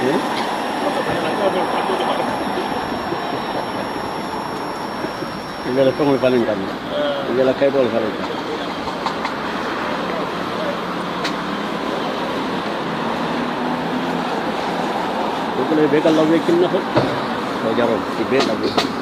예? Ilela tongo panen kan. Ilela kay bol xale. Ko le bekal law wekin na fa. Ko jaron ci be law.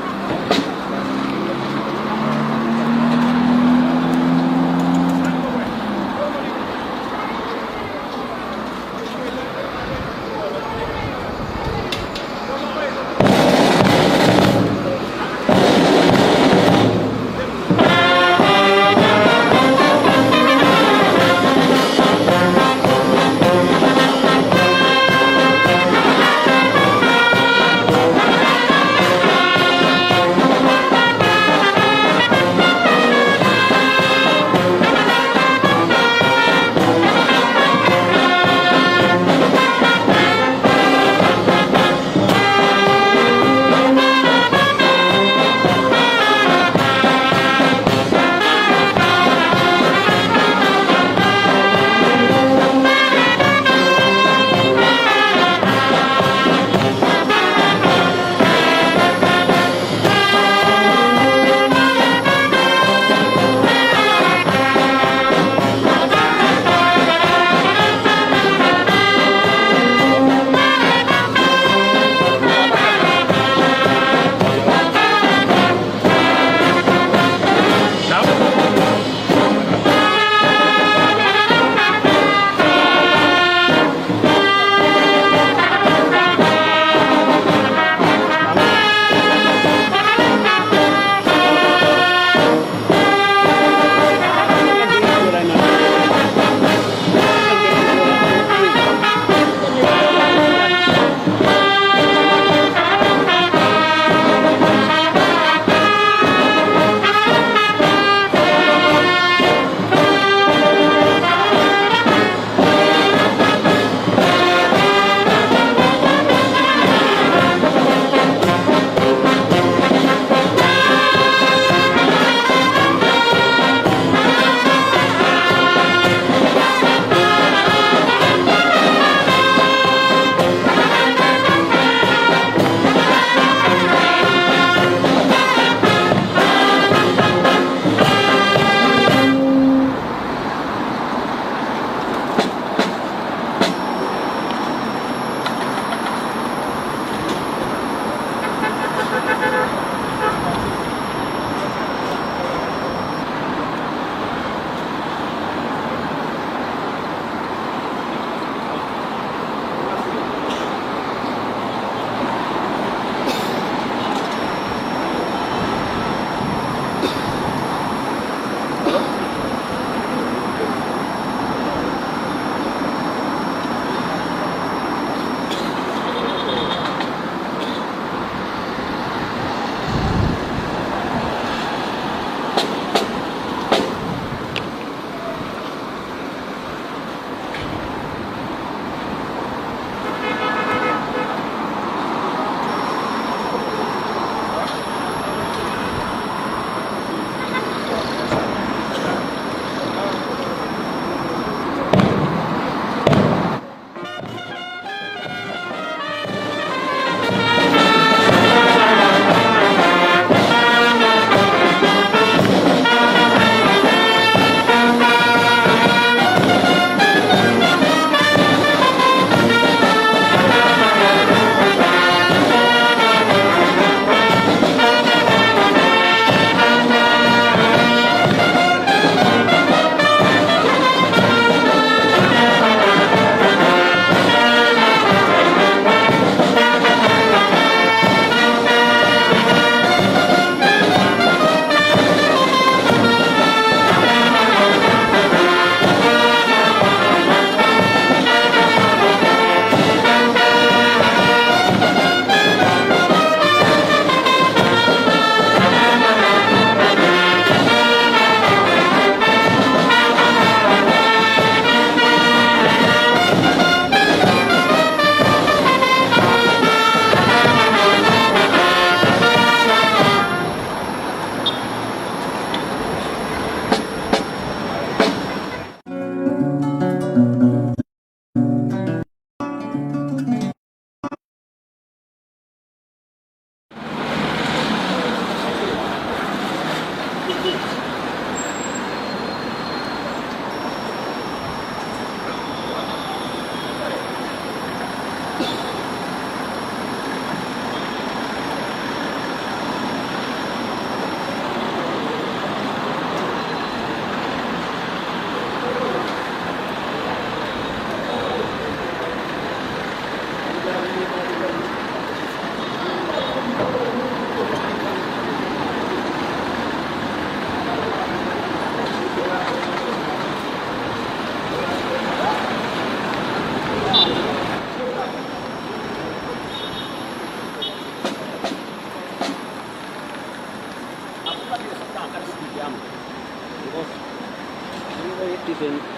Thank you.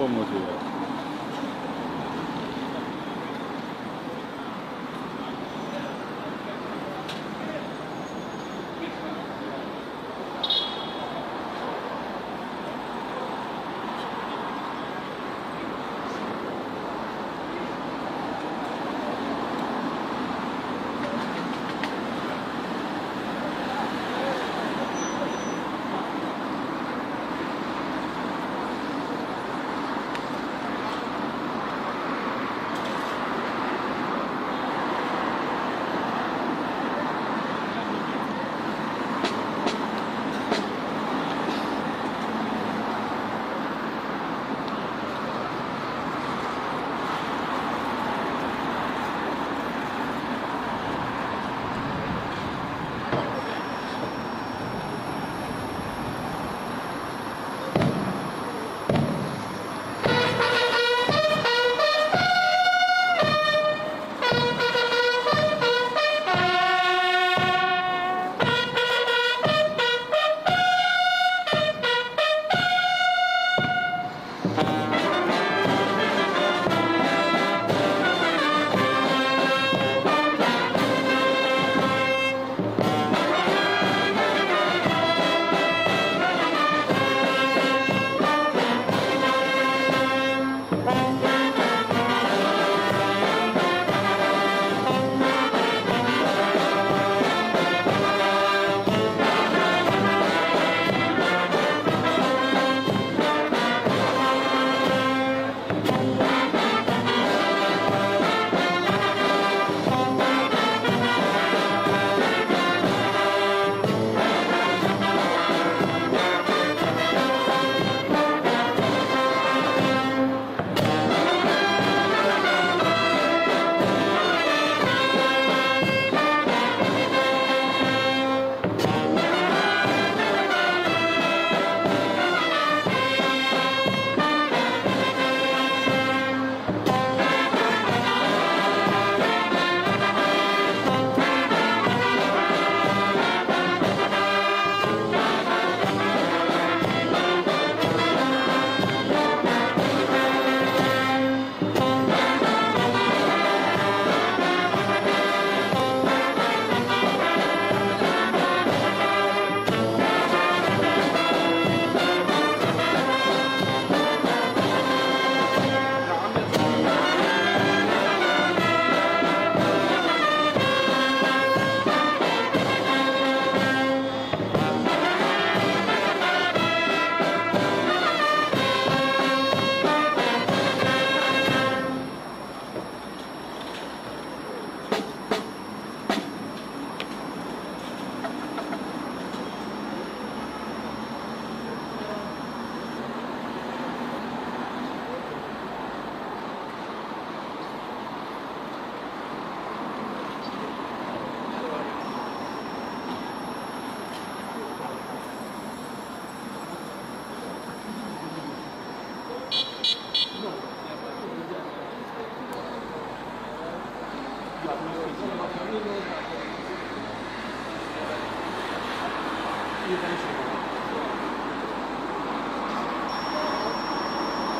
motivo.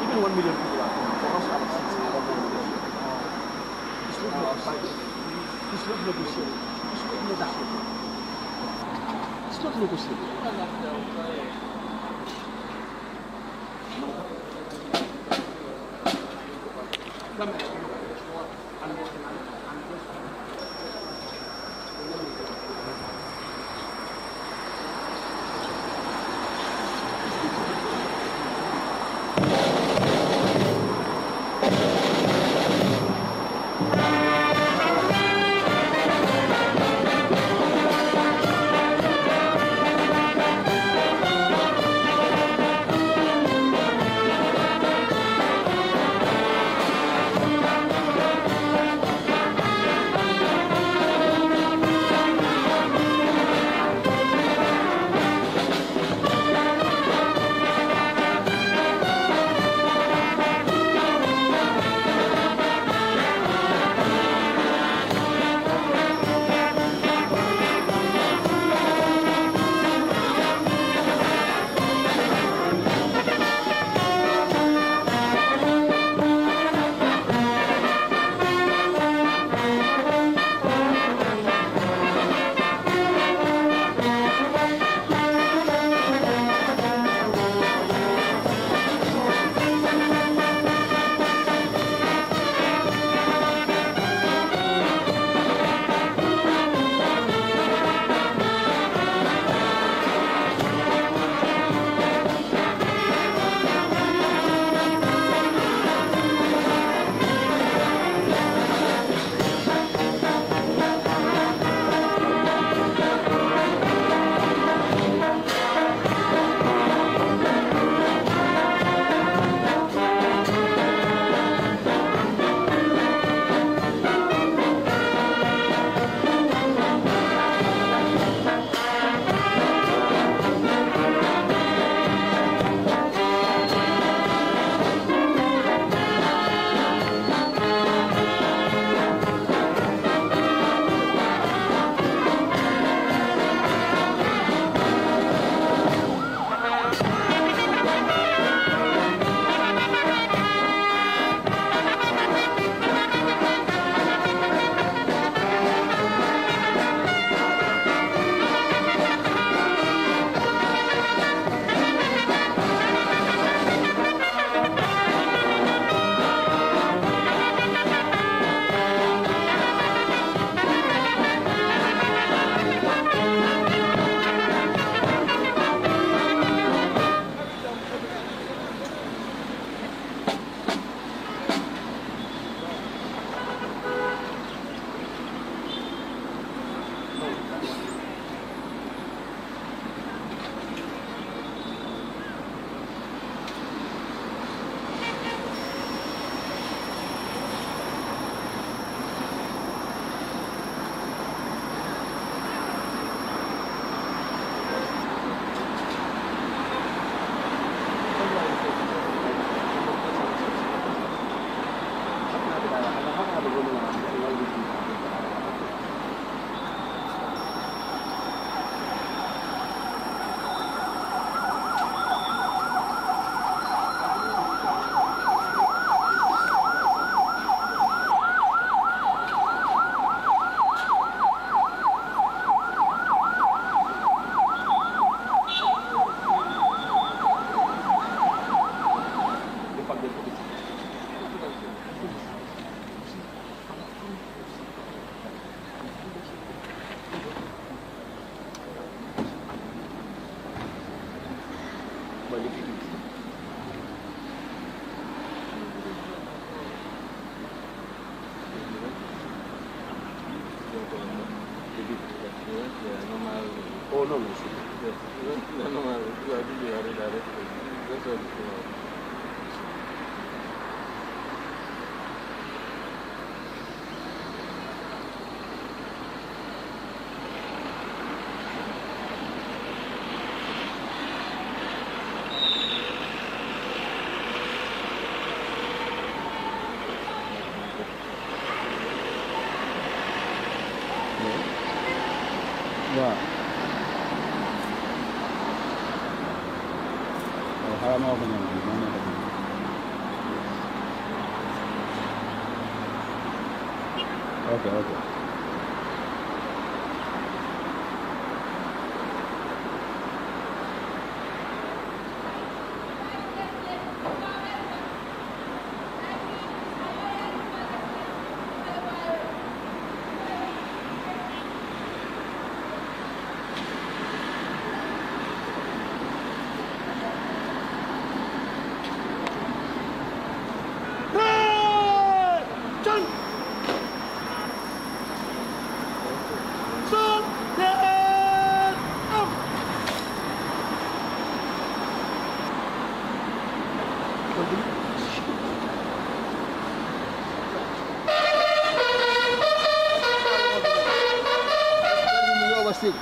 Even 1 million people are home. For us, our seats are It's not negotiable. It's not negotiable. It's not negotiable. It's not negotiable. Oh, no, no, sir. Yes. No, waaw xaaral ma wax ko ñoom moo nekk ok ok Sì.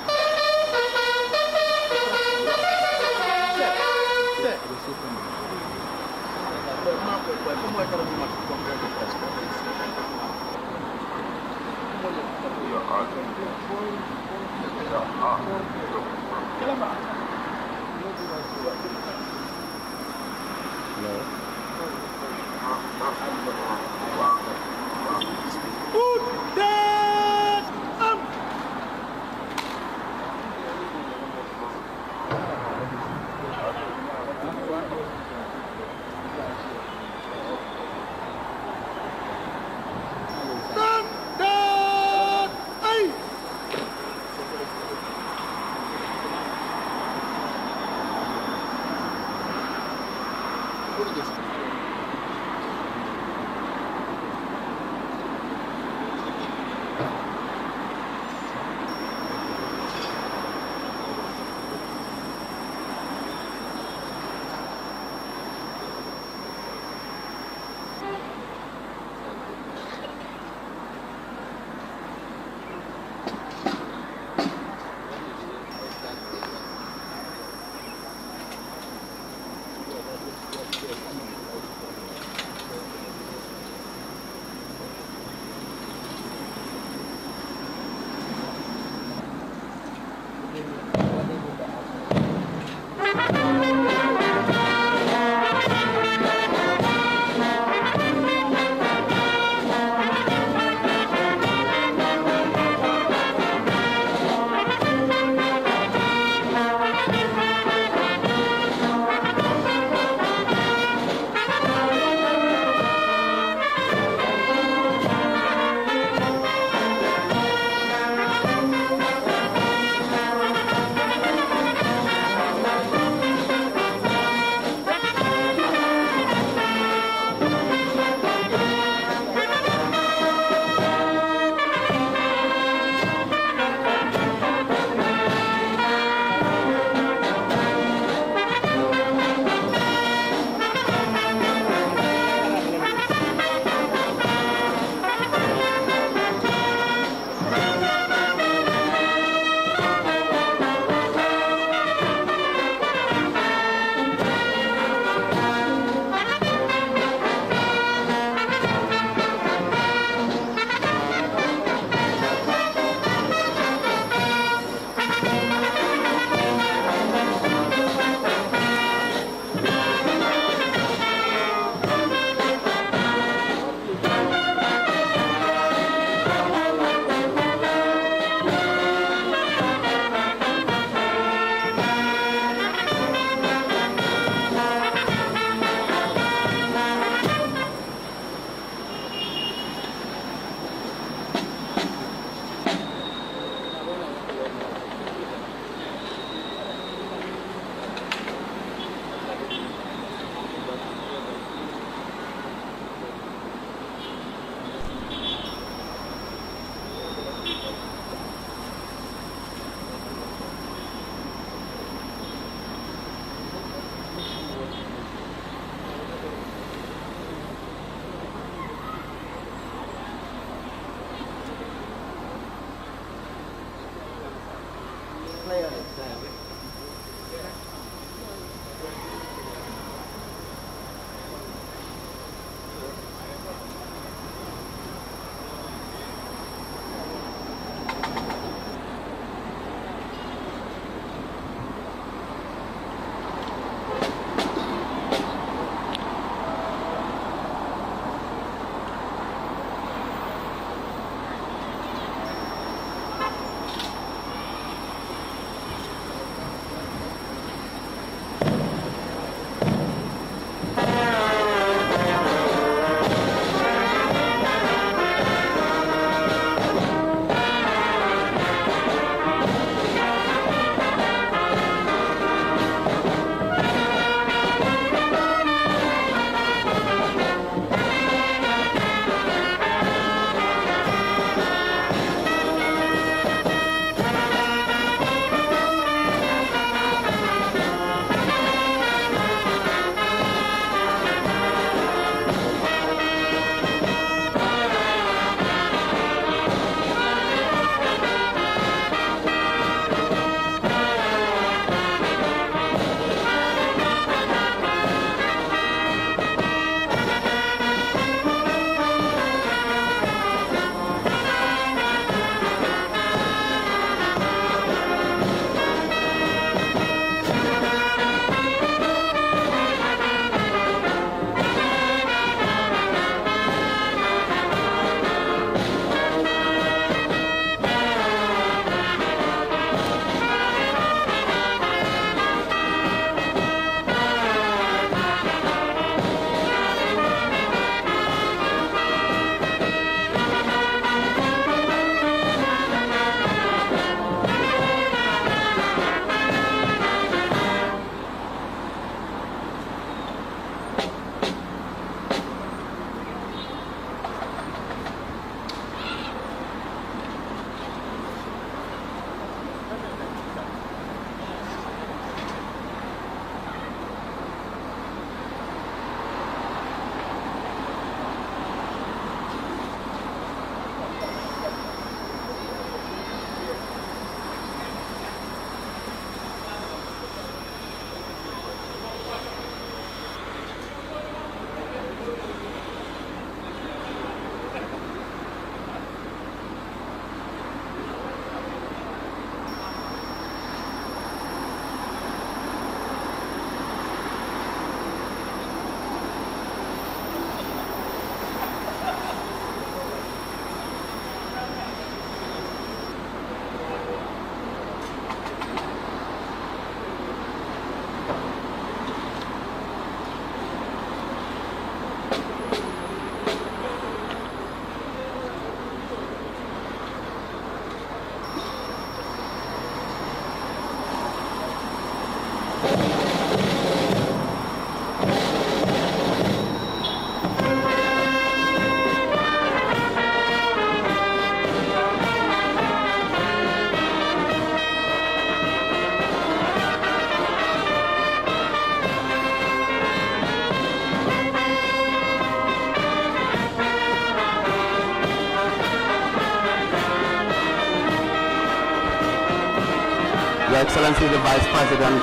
Your Excellency the Vice President,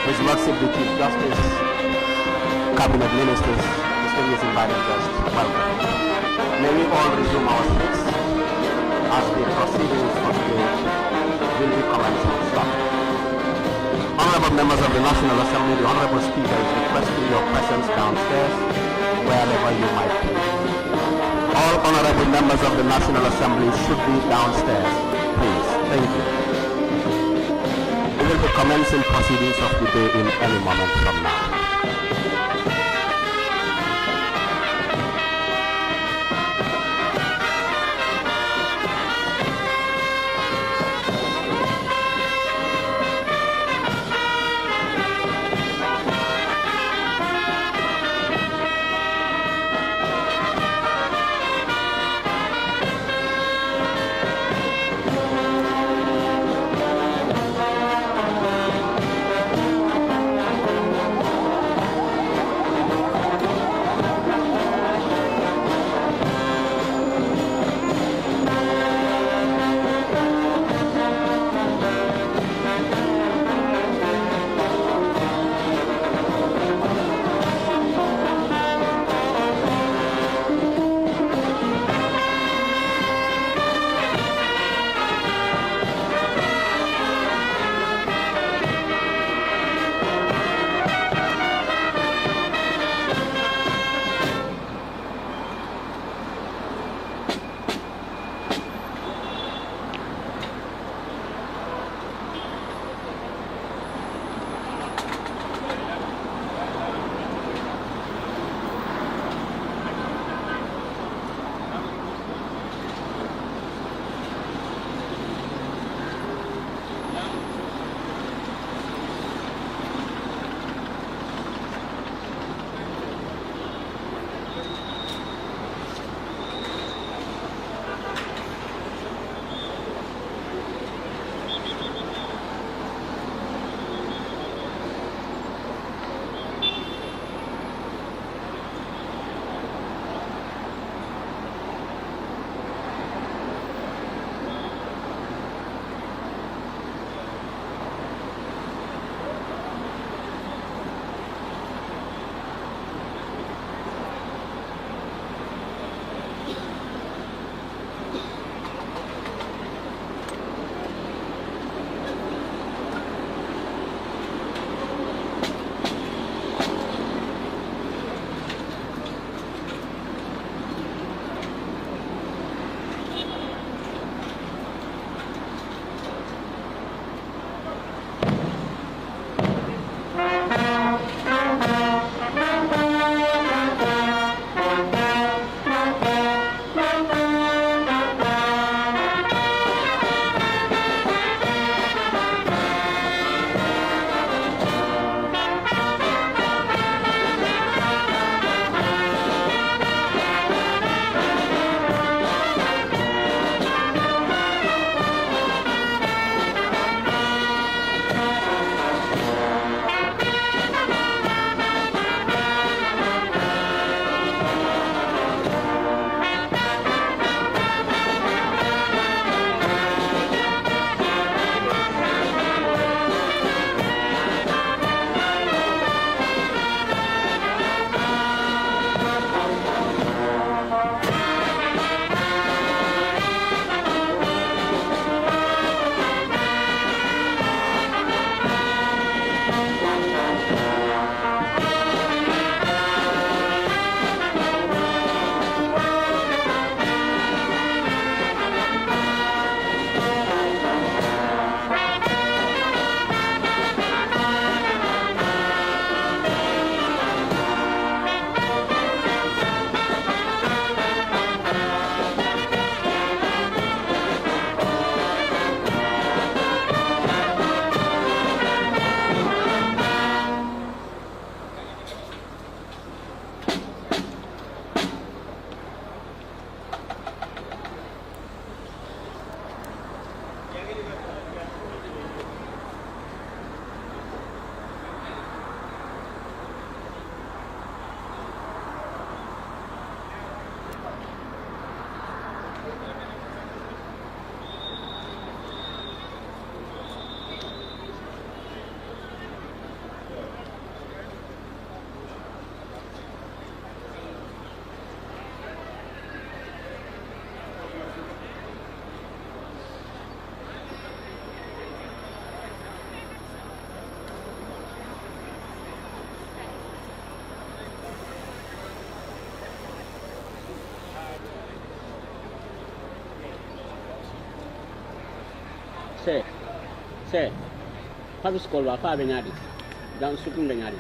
His Lordship the Chief Justice, Cabinet Ministers, distinguished invited guests, welcome. May we all resume our seats as the proceedings of the day will be commenced on stop. Honorable members of the National Assembly, the Honorable Speaker is requesting your presence downstairs, wherever you might be. All honorable members of the National Assembly should be downstairs, please. Thank you. We will be commencing proceedings of the day in any moment from now. Se, Paris Colva, Fabignadi, down Sukumbangadi.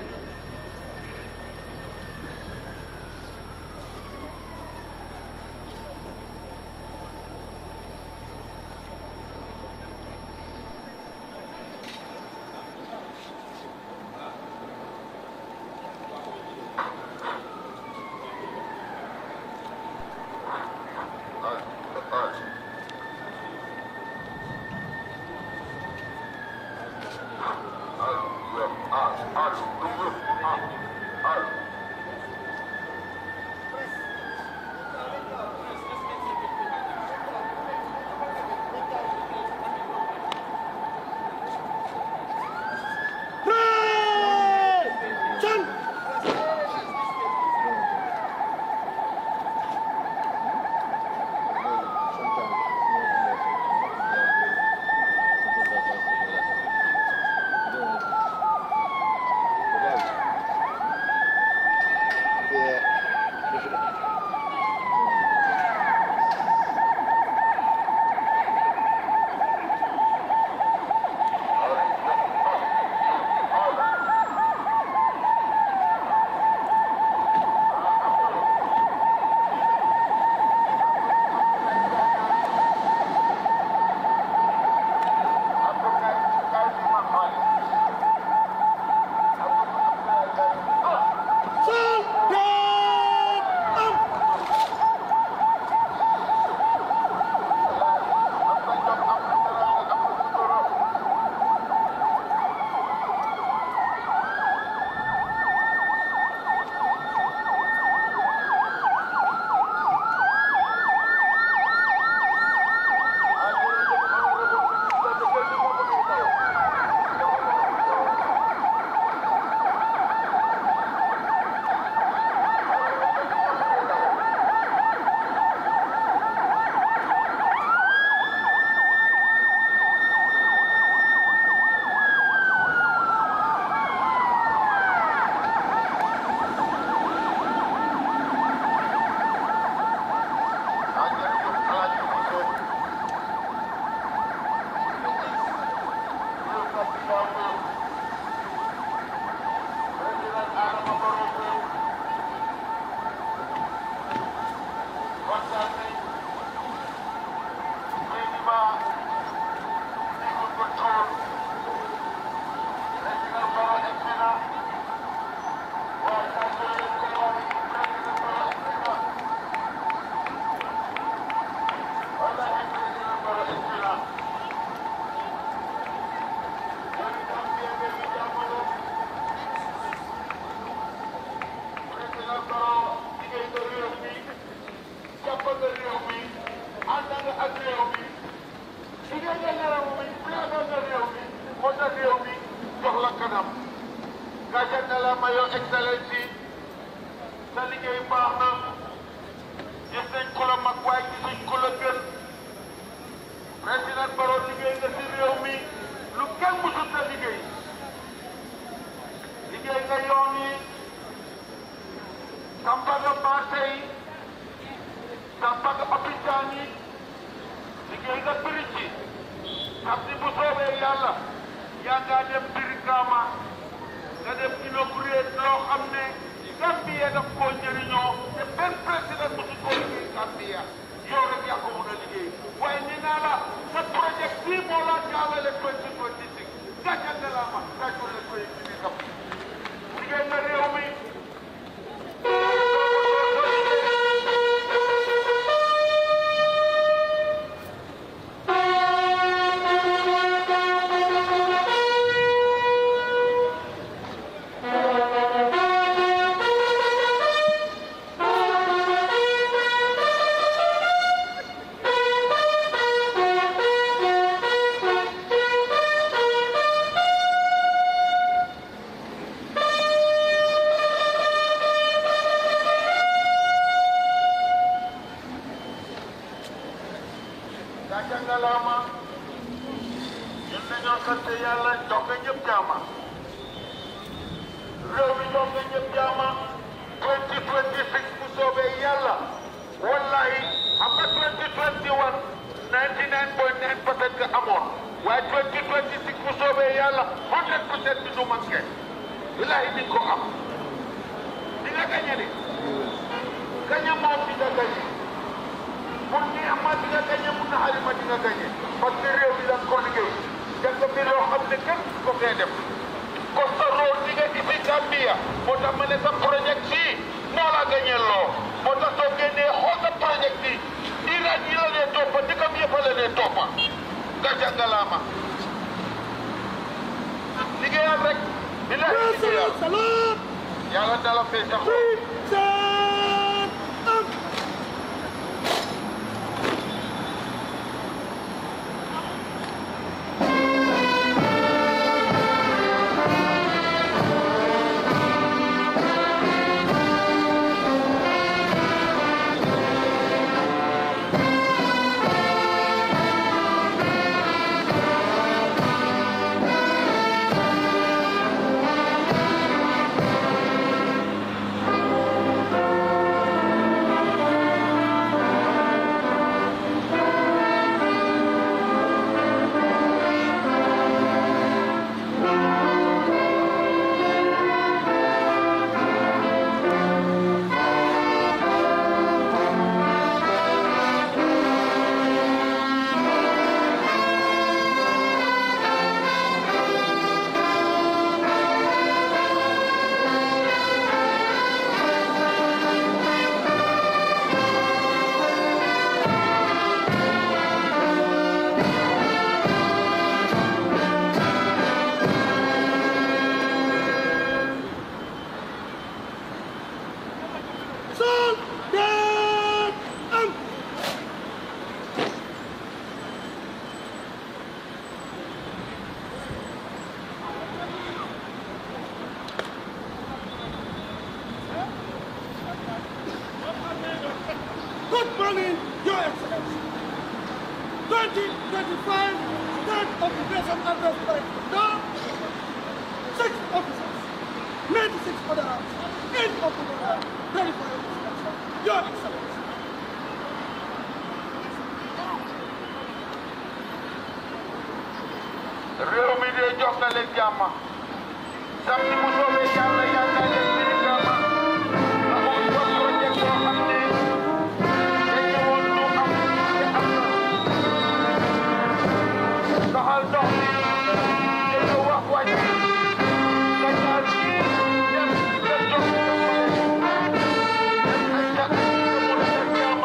wallahi xam nga 2021 99.9% nga amoon waaye 2026 bu soobee yàlla 100% bi du manqué bilahi di ko am di nga gañe de gañe moom di nga gañe mun ni ama di nga gañe mun na xalima di nga gañe parce que réew mi dañ ko liggéey def nga fi loo xam ne kenn ko fee def Costa Road di nga ibi Gambia moo tax ma ne sa projet fii moo la gañe loo moo tax soo génnee xool sa projet bi Iran yi la dee toppa dëkkam yëpp la dee toppa gàcce ngalaama liggéeyal rek bilahi liggéeyal yàlla dala fay sa xol Good morning, Your Excellency. 2025 State of the Nation Address Director. 6 officers, 96 federals, 8 of the federal, 35 officers. Your Excellency. réew mi de jox na leen jàmm samedi bu soobee yàlla yàlla leen mbiri jàmm amul ko projet boo xam ne dañu woon lu am te am na doxal dox bi dañu wax wàcc nga jaar ci dem nga jox dem ay jàkk mu la def jàmm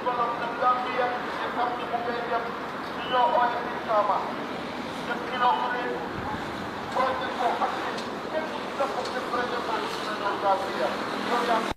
develop the Gambia is something that they have in your own Sama. The Kinokuri project for Hakim, the president of Gambia.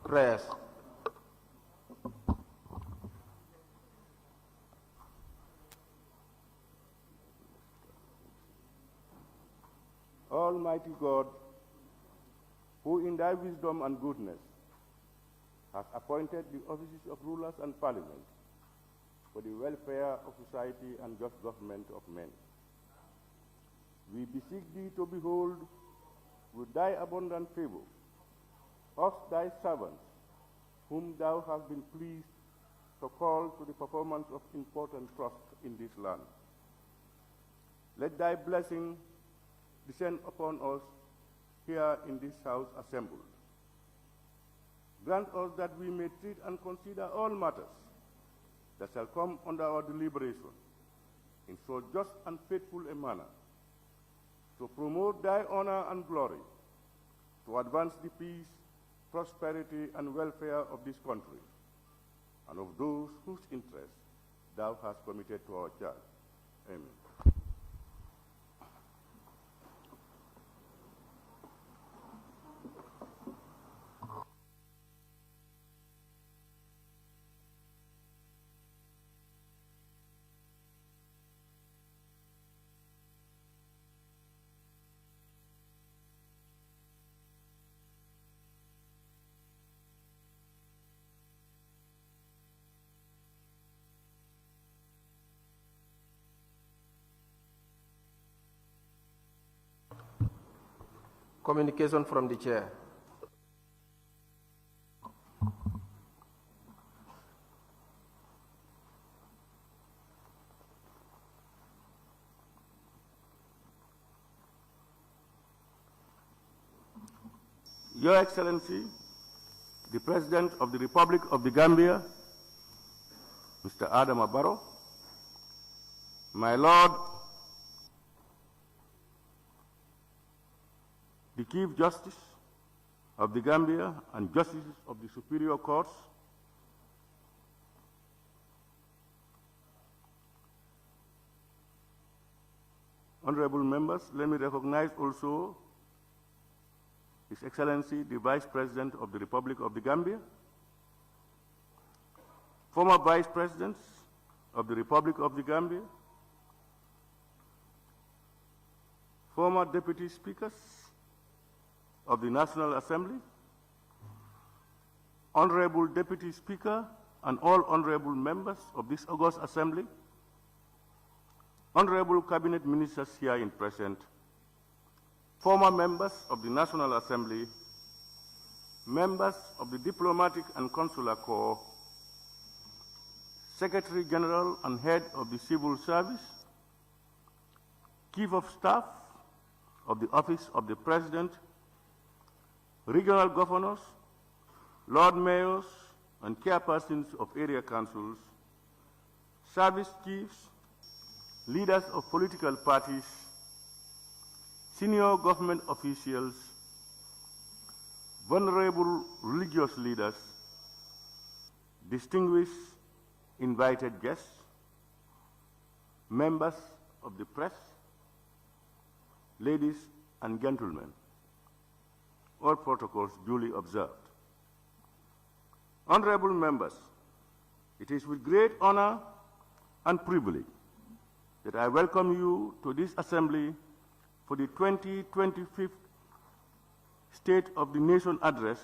Prayers. Almighty God, who in thy wisdom and goodness has appointed the offices of rulers and parliament for the welfare of society and just government of men, we beseech thee to behold with thy abundant favor us thy servants, whom thou hast been pleased to call to the performance of important trusts in this land. Let thy blessing descend upon us here in this house assembled. Grant us that we may treat and consider all matters that shall come under our deliberation in so just and faithful a manner, to promote thy honor and glory, to advance the peace, prosperity, and welfare of this country, and of those whose interests thou hast committed to our charge. Amen. Communication from the chair. Your Excellency, the President of the Republic of the Gambia, Mr. Adam Barrow, my Lord, the Chief Justice of the Gambia and Justices of the Superior Courts, honorable members, let me recognize also His Excellency, the Vice President of the Republic of the Gambia, former Vice Presidents of the Republic of the Gambia, former Deputy Speakers of the National Assembly, Honorable Deputy Speaker and all honorable members of this august Assembly, honorable Cabinet Ministers here in present, former members of the National Assembly, members of the Diplomatic and Consular Corps, Secretary General and Head of the Civil Service, Chief of Staff of the Office of the President, regional governors, Lord Mayors, and chairpersons of area councils, service chiefs, leaders of political parties, senior government officials, venerable religious leaders, distinguished invited guests, members of the press, ladies and gentlemen, all protocols duly observed. Honorable members, it is with great honor and privilege that I welcome you to this assembly for the 2025 State of the Nation Address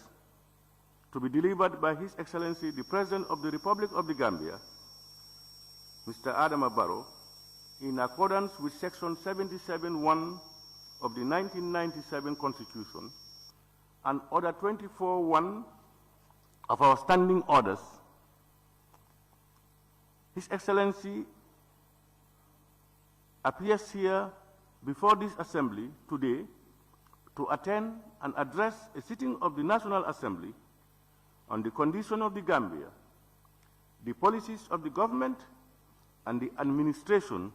to be delivered by His Excellency the President of the Republic of the Gambia, Mr. Adam Barrow, in accordance with Section 77(1) of the 1997 Constitution and Order 24(1) of our standing orders. His Excellency appears here before this Assembly today to attend and address a sitting of the National Assembly on the condition of the Gambia, the policies of the government, and the administration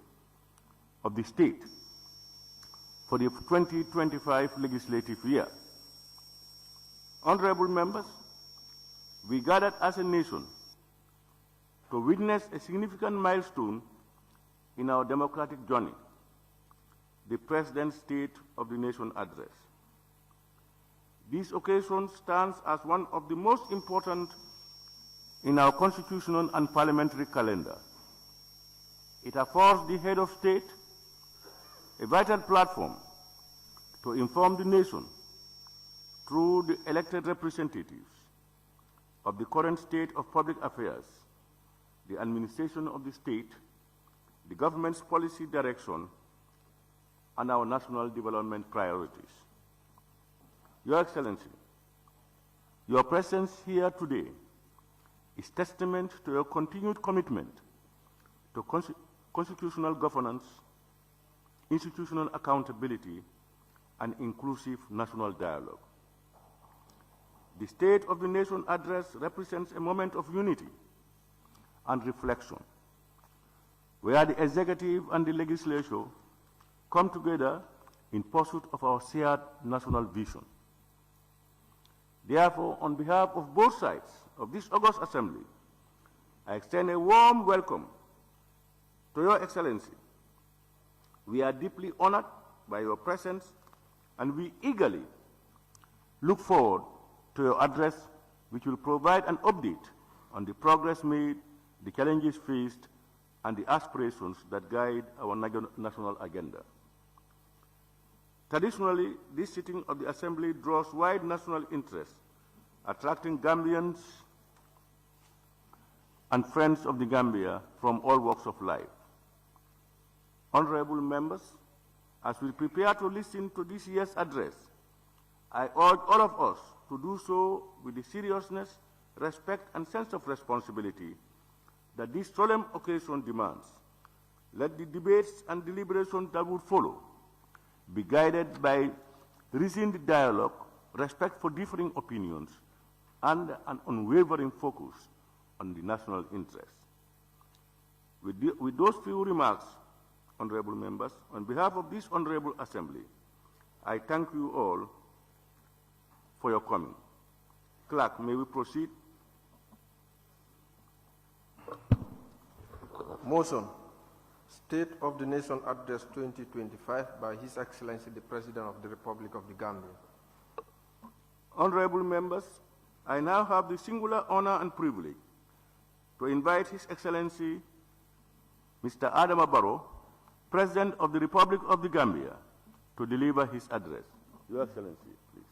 of the state for the 2025 legislative year. Honorable members, we gathered as a nation to witness a significant milestone in our democratic journey, the President's State of the Nation Address. This occasion stands as one of the most important in our constitutional and parliamentary calendar. It affords the head of state a vital platform to inform the nation through the elected representatives of the current state of public affairs, the administration of the state, the government's policy direction, and our national development priorities. Your Excellency, your presence here today is testament to your continued commitment to constitutional governance, institutional accountability, and inclusive national dialogue. The State of the Nation address represents a moment of unity and reflection, where the executive and the legislature come together in pursuit of our shared national vision. Therefore, on behalf of both sides of this August Assembly, I extend a warm welcome to Your Excellency. We are deeply honored by your presence, and we eagerly look forward to your address, which will provide an update on the progress made, the challenges faced, and the aspirations that guide our national agenda. Traditionally, this sitting of the Assembly draws wide national interest, attracting Gambians and friends of the Gambia from all walks of life. Honorable members, as we prepare to listen to this year's address, I urge all of us to do so with the seriousness, respect, and sense of responsibility that this solemn occasion demands. Let the debates and deliberations that would follow be guided by reasoned dialogue, respect for differing opinions, and an unwavering focus on the national interest. With those few remarks, honorable members, on behalf of this honorable assembly, I thank you all for your coming. Clerk, may we proceed? Motion. State of the Nation Address 2025 by His Excellency the President of the Republic of the Gambia. Honorable members, I now have the singular honor and privilege to invite His Excellency Mr. Adama Barrow, President of the Republic of the Gambia, to deliver his address. Your Excellency, please.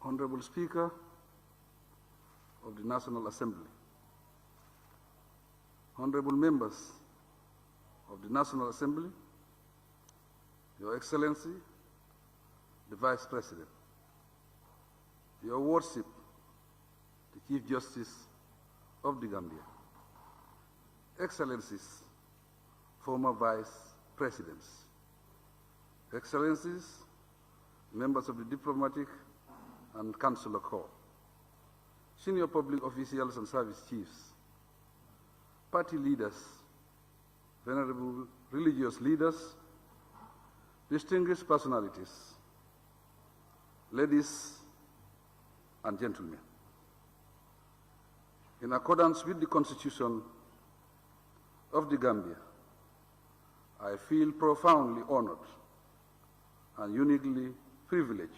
Honorable Speaker of the National Assembly, honorable members of the National Assembly, Your Excellency, the Vice President, Your Worship, the Chief Justice of the Gambia, Excellencies, former Vice Presidents, Excellencies, members of the Diplomatic and Consular Corps, senior public officials and service chiefs, party leaders, venerable religious leaders, distinguished personalities, ladies and gentlemen. In accordance with the Constitution of the Gambia, I feel profoundly honored and uniquely privileged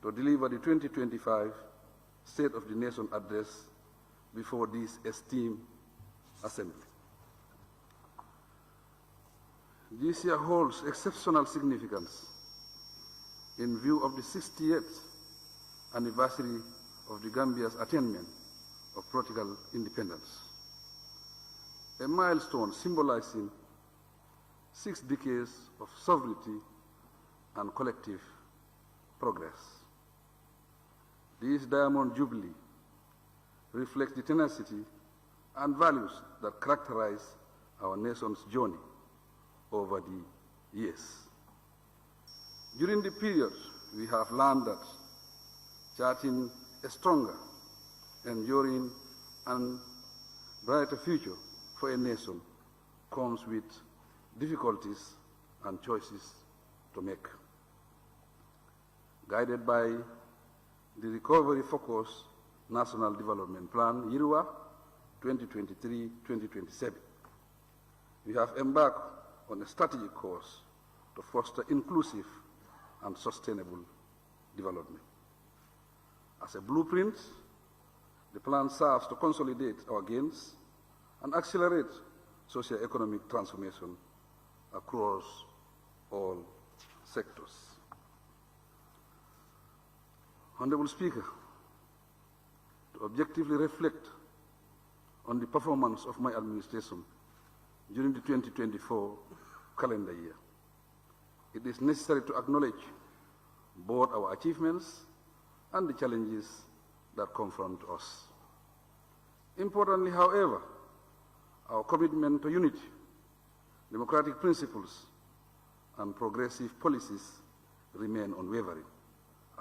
to deliver the 2025 State of the Nation Address before this esteemed Assembly. This year holds exceptional significance in view of the 60th anniversary of the Gambia's attainment of political independence, a milestone symbolizing 6 decades of sovereignty and collective progress. This Diamond Jubilee reflects the tenacity and values that characterize our nation's journey over the years. During the period, we have learned that charting a stronger, enduring, and brighter future for a nation comes with difficulties and choices to make. Guided by the recovery-focused National Development Plan, YIRUA 2023-2027, we have embarked on a strategic course to foster inclusive and sustainable development. As a blueprint, the plan serves to consolidate our gains and accelerate socio-economic transformation across all sectors. Honorable Speaker, to objectively reflect on the performance of my administration during the 2024 calendar year, it is necessary to acknowledge both our achievements and the challenges that confront us. Importantly, however, our commitment to unity, democratic principles, and progressive policies remain unwavering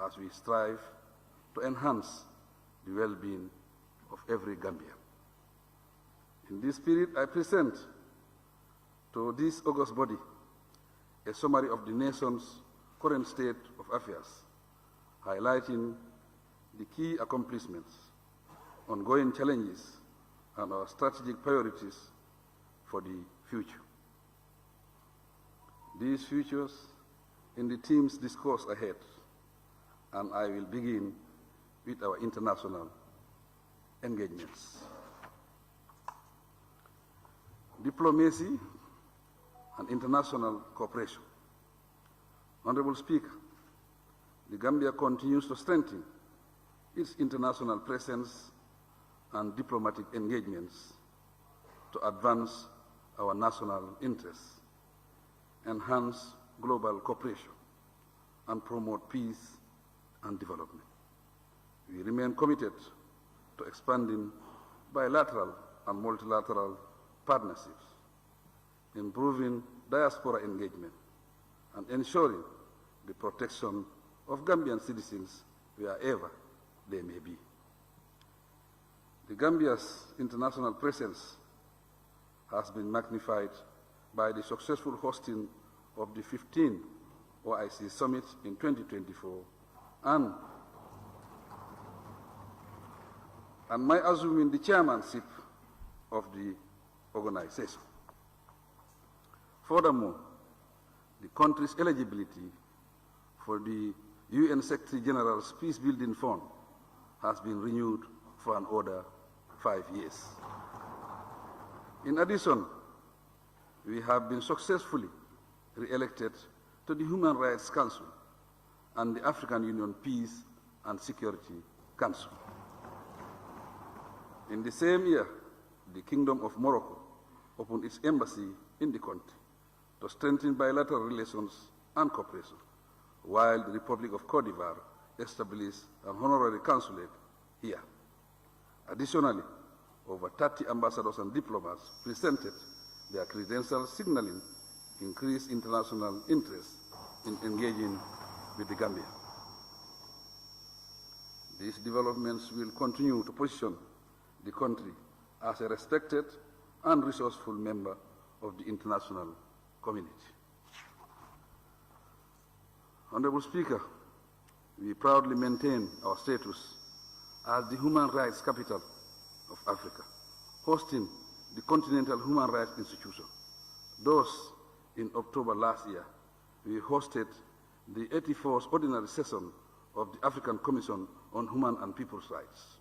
as we strive to enhance the well-being of every Gambian. In this spirit, I present to this august body a summary of the nation's current state of affairs, highlighting the key accomplishments, ongoing challenges, and our strategic priorities for the future. These features in the themes discussed ahead, and I will begin with our international engagements. Diplomacy and international cooperation. Honorable Speaker, the Gambia continues to strengthen its international presence and diplomatic engagements to advance our national interests, enhance global cooperation, and promote peace and development. We remain committed to expanding bilateral and multilateral partnerships, improving diaspora engagement, and ensuring the protection of Gambian citizens wherever they may be. The Gambia's international presence has been magnified by the successful hosting of the 15th OIC Summit in 2024 and my assuming the chairmanship of the organization. Furthermore, the country's eligibility for the UN Secretary General's Peace Building Fund has been renewed for another 5 years. In addition, we have been successfully re-elected to the Human Rights Council and the African Union Peace and Security Council. In the same year, the Kingdom of Morocco opened its embassy in the country to strengthen bilateral relations and cooperation, while the Republic of Cote d'Ivoire established an honorary consulate here. Additionally, over 30 ambassadors and diplomats presented their credentials, signaling increased international interest in engaging with the Gambia. These developments will continue to position the country as a respected and resourceful member of the international community. Honorable Speaker, we proudly maintain our status as the human rights capital of Africa, hosting the Continental Human Rights Institution. Thus, in October last year, we hosted the 84th Ordinary Session of the African Commission on Human and People's Rights,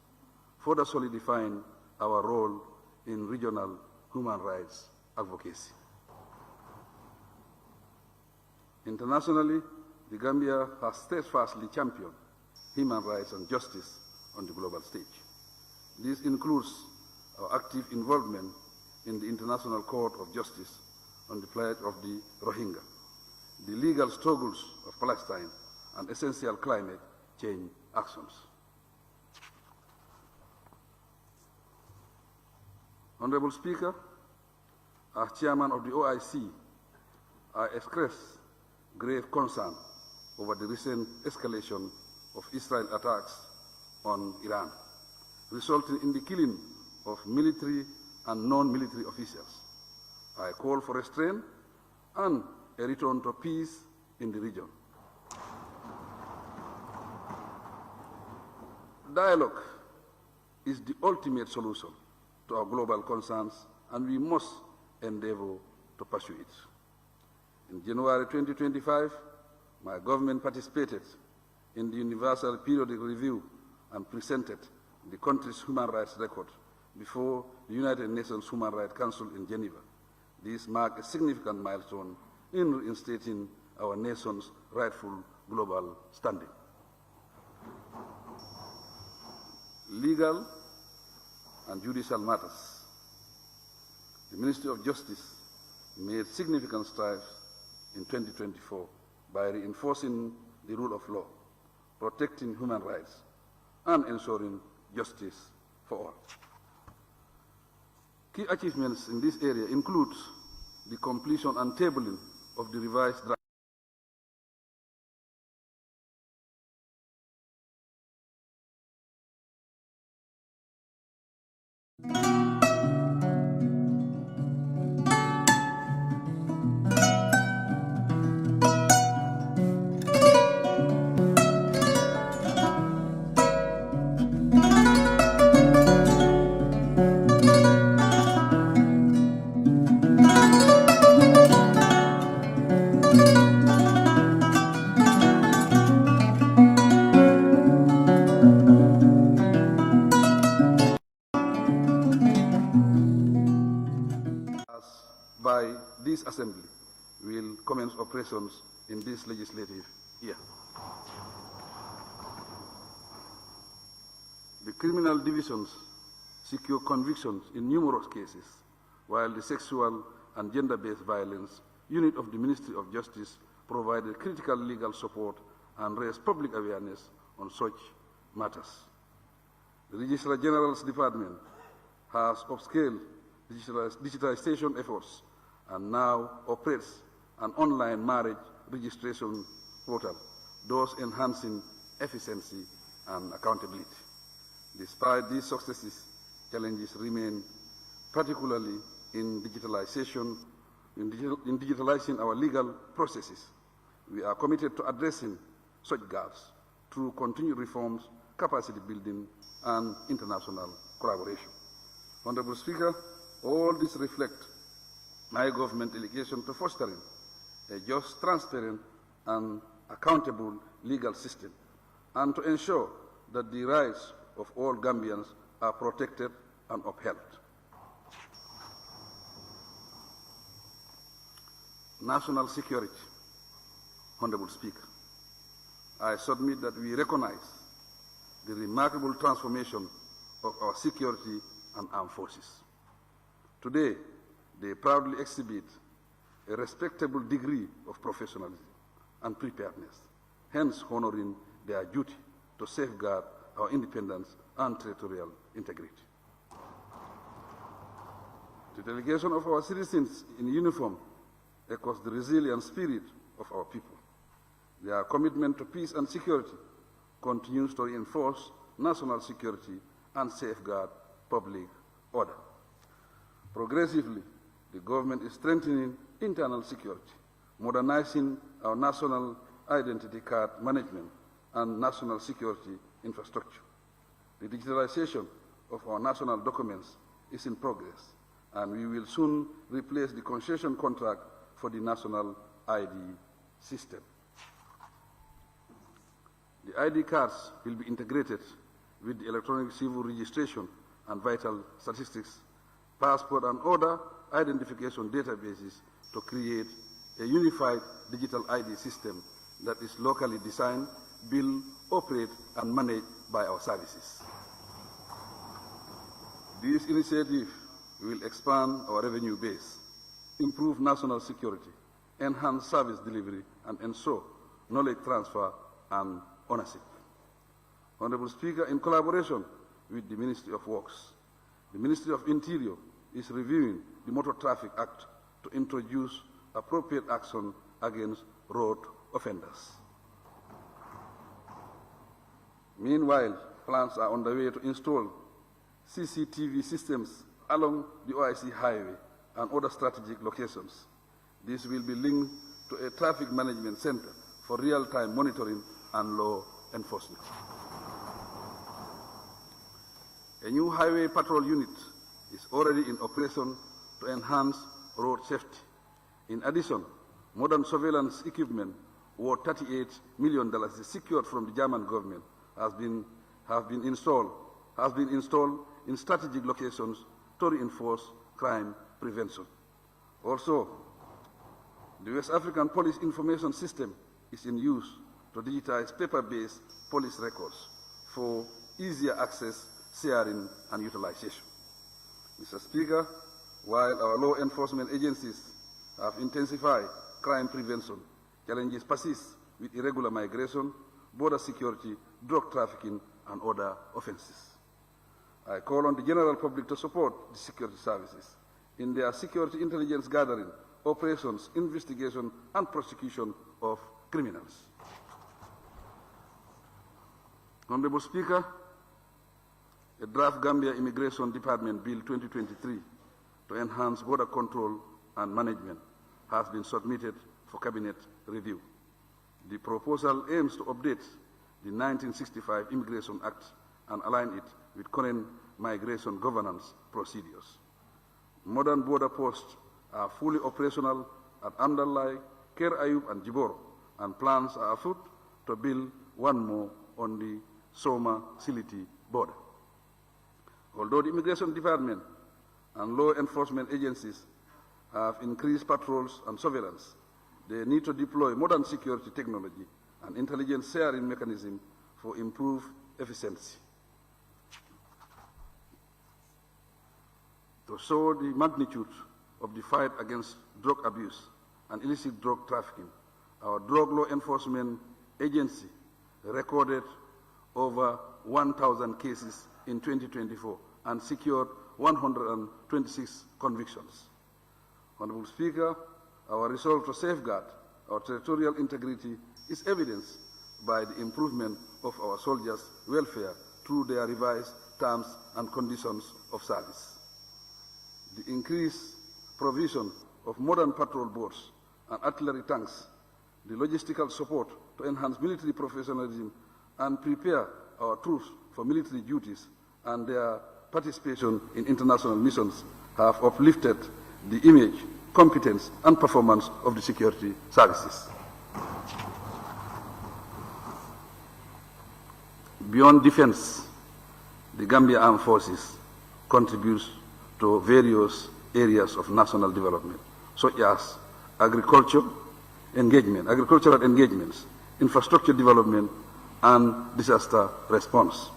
further solidifying our role in regional human rights advocacy. Internationally, the Gambia has steadfastly championed human rights and justice on the global stage. This includes our active involvement in the International Court of Justice on the plight of the Rohingya, the legal struggles of Palestine, and essential climate change actions. Honorable Speaker, as Chairman of the OIC, I express grave concern over the recent escalation of Israel attacks on Iran, resulting in the killing of military and non-military officials. I call for restraint and a return to peace in the region. Dialogue is the ultimate solution to our global concerns, and we must endeavor to pursue it. In January 2025, my government participated in the Universal Periodic Review and presented the country's human rights record before the United Nations Human Rights Council in Geneva. This marked a significant milestone in reinstating our nation's rightful global standing. Legal and judicial matters. The Ministry of Justice made significant strides in 2024 by reinforcing the rule of law, protecting human rights, and ensuring justice for all. Key achievements in this area include the completion and tabling of the revised draft by this Assembly will commence operations in this legislative year. The criminal divisions secure convictions in numerous cases, while the sexual and gender-based violence unit of the Ministry of Justice provided critical legal support and raised public awareness on such matters. The Registrar General's Department has upscaled digitalization efforts and now operates an online marriage registration portal, thus enhancing efficiency and accountability. Despite these successes, challenges remain, particularly in digitalizing our legal processes. We are committed to addressing such gaps through continued reforms, capacity building, and international collaboration. Honorable Speaker, all this reflect my government dedication to fostering a just, transparent, and accountable legal system, and to ensure that the rights of all Gambians are protected and upheld. National security. Honorable Speaker, I submit that we recognize the remarkable transformation of our security and armed forces. Today, they proudly exhibit a respectable degree of professionalism and preparedness, hence honoring their duty to safeguard our independence and territorial integrity. The delegation of our citizens in uniform echoes the resilient spirit of our people. Their commitment to peace and security continues to reinforce national security and safeguard public order. Progressively, the government is strengthening internal security, modernizing our national identity card management and national security infrastructure. The digitalization of our national documents is in progress, and we will soon replace the concession contract for the national ID system. The ID cards will be integrated with the electronic civil registration and vital statistics, passport and other identification databases to create a unified digital ID system that is locally designed, built, operated, and managed by our services. This initiative will expand our revenue base, improve national security, enhance service delivery, and ensure knowledge transfer and ownership. Honorable Speaker, in collaboration with the Ministry of Works, the Ministry of Interior is reviewing the Motor Traffic Act to introduce appropriate action against road offenders. Meanwhile, plans are underway to install CCTV systems along the OIC highway and other strategic locations. This will be linked to a traffic management center for real-time monitoring and law enforcement. A new highway patrol unit is already in operation to enhance road safety. In addition, modern surveillance equipment worth $38 million secured from the German government has been installed in strategic locations to reinforce crime prevention. Also, the West African Police Information System is in use to digitize paper-based police records for easier access, sharing, and utilization. Mr. Speaker, while our law enforcement agencies have intensified crime prevention, challenges persist with irregular migration, border security, drug trafficking, and other offenses. I call on the general public to support the security services in their security intelligence gathering, operations, investigation, and prosecution of criminals. Honorable Speaker, a draft Gambia Immigration Department Bill 2023 to enhance border control and management has been submitted for cabinet review. The proposal aims to update the 1965 Immigration Act and align it with current migration governance procedures. Modern border posts are fully operational at Amdalai, Ker Ayub, and Jiboro, and plans are afoot to build one more on the Soma-Siliti border. Although the Immigration Department and law enforcement agencies have increased patrols and surveillance, they need to deploy modern security technology and intelligence sharing mechanism for improved efficiency. To show the magnitude of the fight against drug abuse and illicit drug trafficking, our drug law enforcement agency recorded over 1,000 cases in 2024 and secured 126 convictions. Honorable Speaker, our resolve to safeguard our territorial integrity is evidenced by the improvement of our soldiers' welfare through their revised terms and conditions of service. The increased provision of modern patrol boats and artillery tanks, the logistical support to enhance military professionalism and prepare our troops for military duties and their participation in international missions have uplifted the image, competence, and performance of the security services. Beyond defense, the Gambia Armed Forces contributes to various areas of national development, such as agricultural engagements, infrastructure development, and disaster response.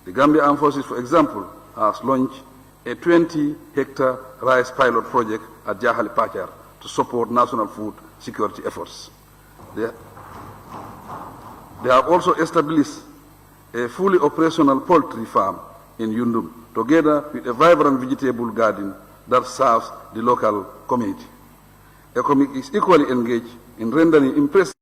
The Gambia Armed Forces, for example, has launched a 20-hectare rice pilot project at Jahali Pachar to support national food security efforts. They have also established a fully operational poultry farm in Yundum, together with a vibrant vegetable garden that serves the local community. ECOMIC is equally engaged in rendering impressive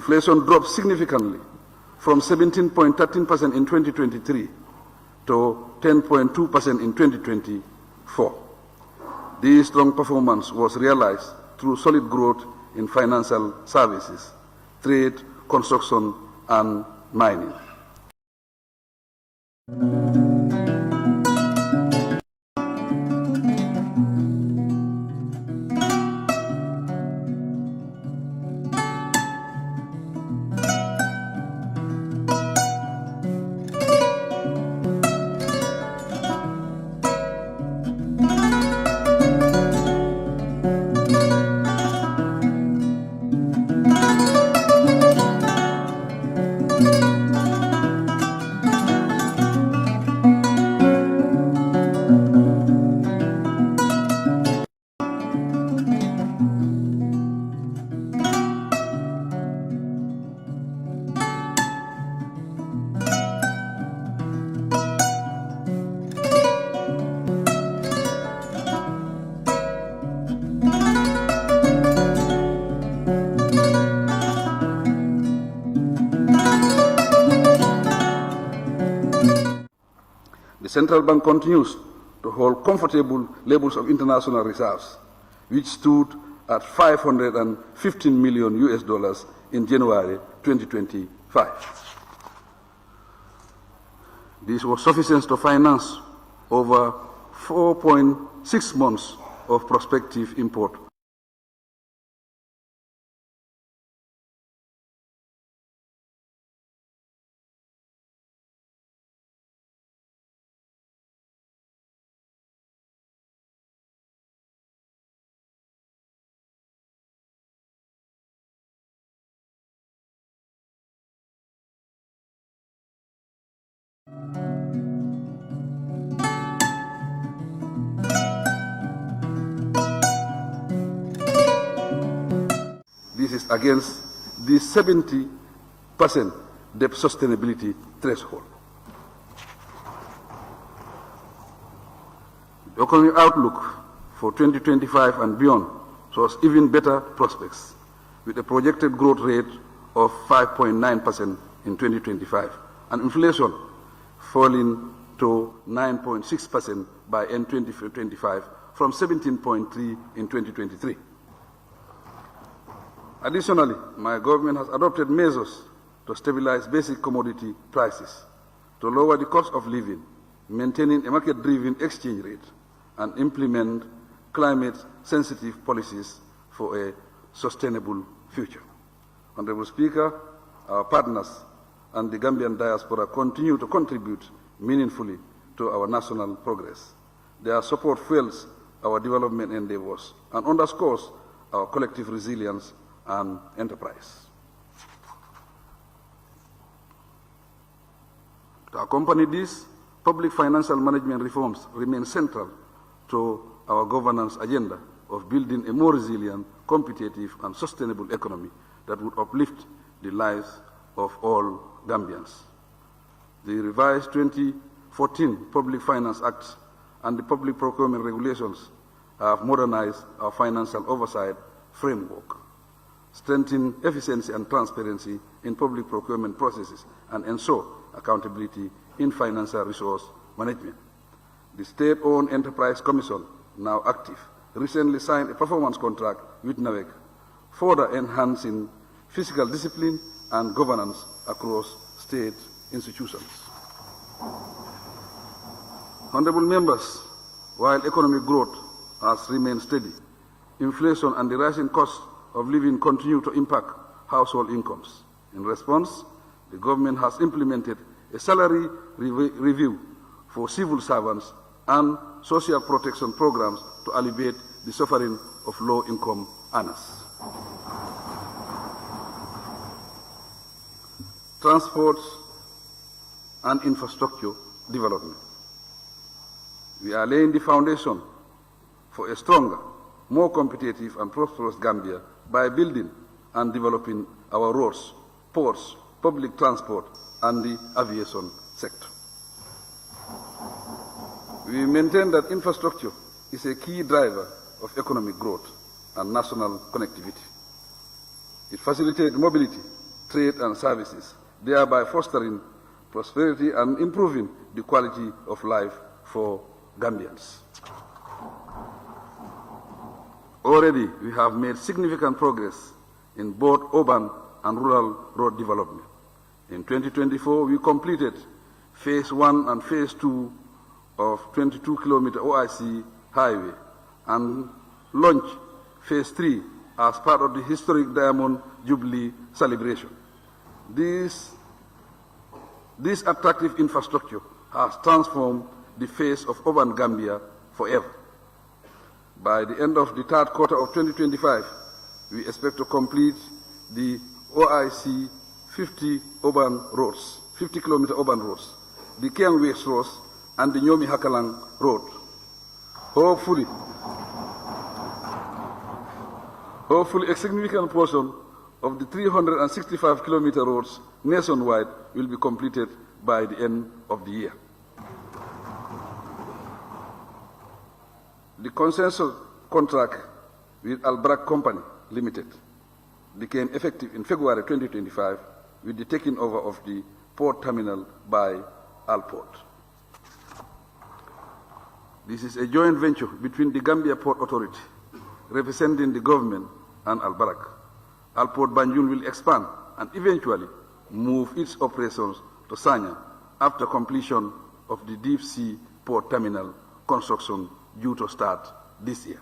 inflation dropped significantly from 17.13% in 2023 to 10.2% in 2024. This strong performance was realized through solid growth in financial services, trade, construction, and mining. The central bank continues to hold comfortable levels of international reserves, which stood at $515 million in January 2025. This was sufficient to finance over 4.6 months of prospective import. This is against the 70% debt sustainability threshold. The economic outlook for 2025 and beyond shows even better prospects, with a projected growth rate of 5.9% in 2025, and inflation falling to 9.6% by end 2025 from 17.3% in 2023. Additionally, my government has adopted measures to stabilize basic commodity prices, to lower the cost of living, maintaining a market-driven exchange rate, and implement climate-sensitive policies for a sustainable future. Honorable Speaker, our partners and the Gambian diaspora continue to contribute meaningfully to our national progress. Their support fuels our development endeavors and underscores our collective resilience and enterprise. To accompany this, public financial management reforms remain central to our governance agenda of building a more resilient, competitive, and sustainable economy that would uplift the lives of all Gambians. The revised 2014 Public Finance Act and the Public Procurement Regulations have modernized our financial oversight framework, strengthen efficiency and transparency in public procurement processes, and ensure accountability in financial resource management. The State-Owned Enterprise Commission, now active, recently signed a performance contract with NAWEC, further enhancing fiscal discipline and governance across state institutions. Honorable members, while economic growth has remained steady, inflation and the rising cost of living continue to impact household incomes. In response, the government has implemented a salary review for civil servants and social protection programs to alleviate the suffering of low-income earners. Transport and infrastructure development. We are laying the foundation for a stronger, more competitive and prosperous Gambia by building and developing our roads, ports, public transport, and the aviation sector. We maintain that infrastructure is a key driver of economic growth and national connectivity. It facilitates mobility, trade, and services, thereby fostering prosperity and improving the quality of life for Gambians. Already, we have made significant progress in both urban and rural road development. In 2024, we completed Phase 1 and Phase 2 of 22-kilometer OIC highway and launched Phase 3 as part of the historic Diamond Jubilee celebration. This attractive infrastructure has transformed the face of urban Gambia forever. By the end of the third quarter of 2025, we expect to complete the OIC 50-kilometer urban roads, the Kiang West Roads, and the Nyomi Hakalang Road. Hopefully, a significant portion of the 365-kilometer roads nationwide will be completed by the end of the year. The consensus contract with Albrak Company Limited became effective in February 2025 with the taking over of the port terminal by Alport. This is a joint venture between the Gambia Port Authority, representing the government, and Al-Barak. Al-Port Banjul will expand and eventually move its operations to SoNA after completion of the deep sea port terminal construction due to start this year.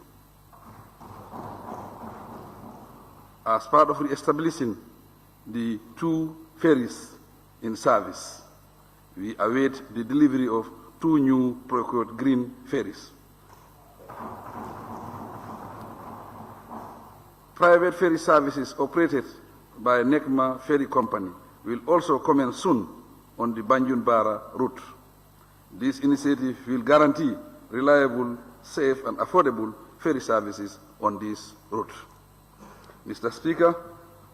As part of re-establishing the 2 ferries in service, we await the delivery of 2 new procured green ferries. Private ferry services operated by NECMA Ferry Company will also commence soon on the Banjul-Bara route. This initiative will guarantee reliable, safe, and affordable ferry services on this route. Mr. Speaker,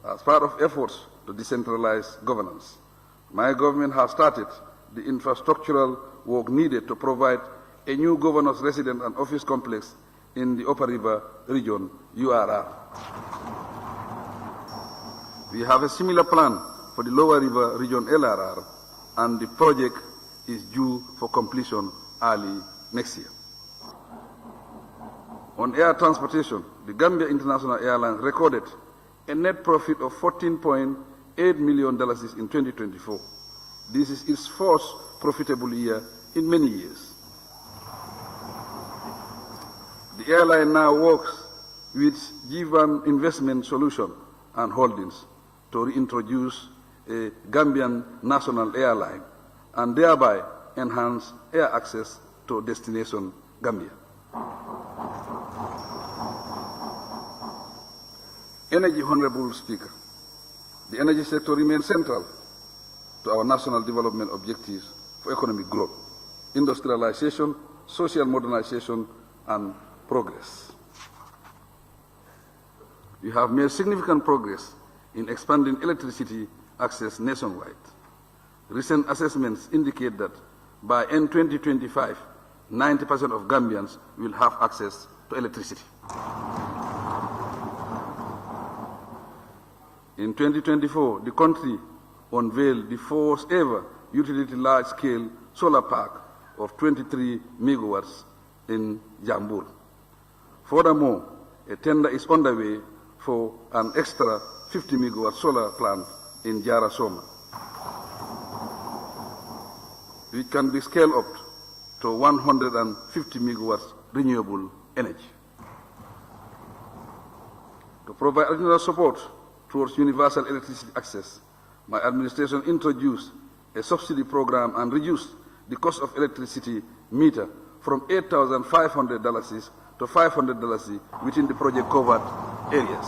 as part of efforts to decentralize governance, my government has started the infrastructural work needed to provide a new governor's residence and office complex in the Upper River region, URR. We have a similar plan for the Lower River region, LRR, and the project is due for completion early next year. On air transportation, the Gambia International Airlines recorded a net profit of $14.8 million in 2024. This is its first profitable year in many years. The airline now works with Jivan Investment Solution and Holdings to reintroduce a Gambian national airline and thereby enhance air access to destination Gambia. Energy, Honorable Speaker. The energy sector remains central to our national development objectives for economic growth, industrialization, social modernization, and progress. We have made significant progress in expanding electricity access nationwide. Recent assessments indicate that by end 2025, 90% of Gambians will have access to electricity. In 2024, the country unveiled the first ever utility large-scale solar park of 23 megawatts in Jambur. Furthermore, a tender is underway for an extra 50 megawatt solar plant in Jara Soma, which can be scaled up to 150 megawatts renewable energy. To provide additional support towards universal electricity access, my administration introduced a subsidy program and reduced the cost of electricity meter from $8,500 to $500 within the project covered areas.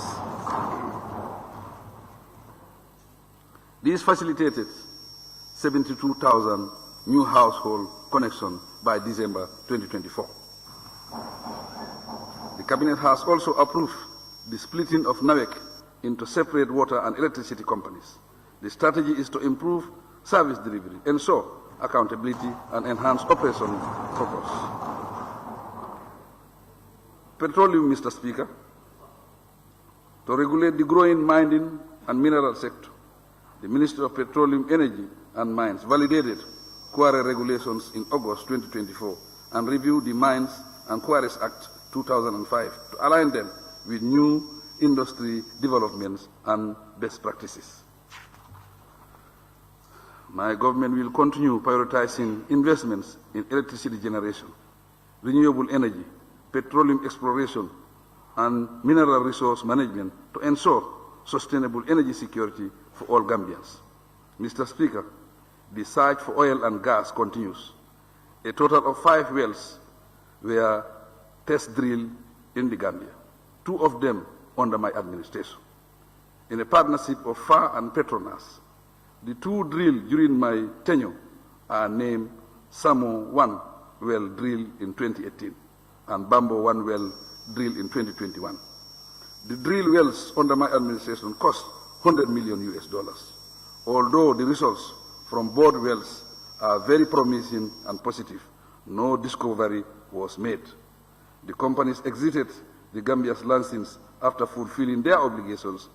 This facilitated 72,000 new household connections by December 2024. The Cabinet has also approved the splitting of NAWEC into separate water and electricity companies. The strategy is to improve service delivery, ensure accountability, and enhance operation focus. Petroleum, Mr. Speaker. To regulate the growing mining and mineral sector, the Ministry of Petroleum, Energy and Mines validated quarry regulations in August 2024 and reviewed the Mines and Quarries Act 2005 to align them with new industry developments and best practices. My government will continue prioritizing investments in electricity generation, renewable energy, petroleum exploration, and mineral resource management to ensure sustainable energy security for all Gambians. Mr. Speaker, the search for oil and gas continues. A total of 5 wells were test drilled in the Gambia, 2 of them under my administration. In a partnership of FAR and Petronas, the 2 drilled during my tenure are named Samo 1 well drilled in 2018 and Bambo 1 well drilled in 2021. The drill wells under my administration cost $100 million. Although the results from both wells are very promising and positive, no discovery was made. The companies exited the Gambia's license after fulfilling their obligations,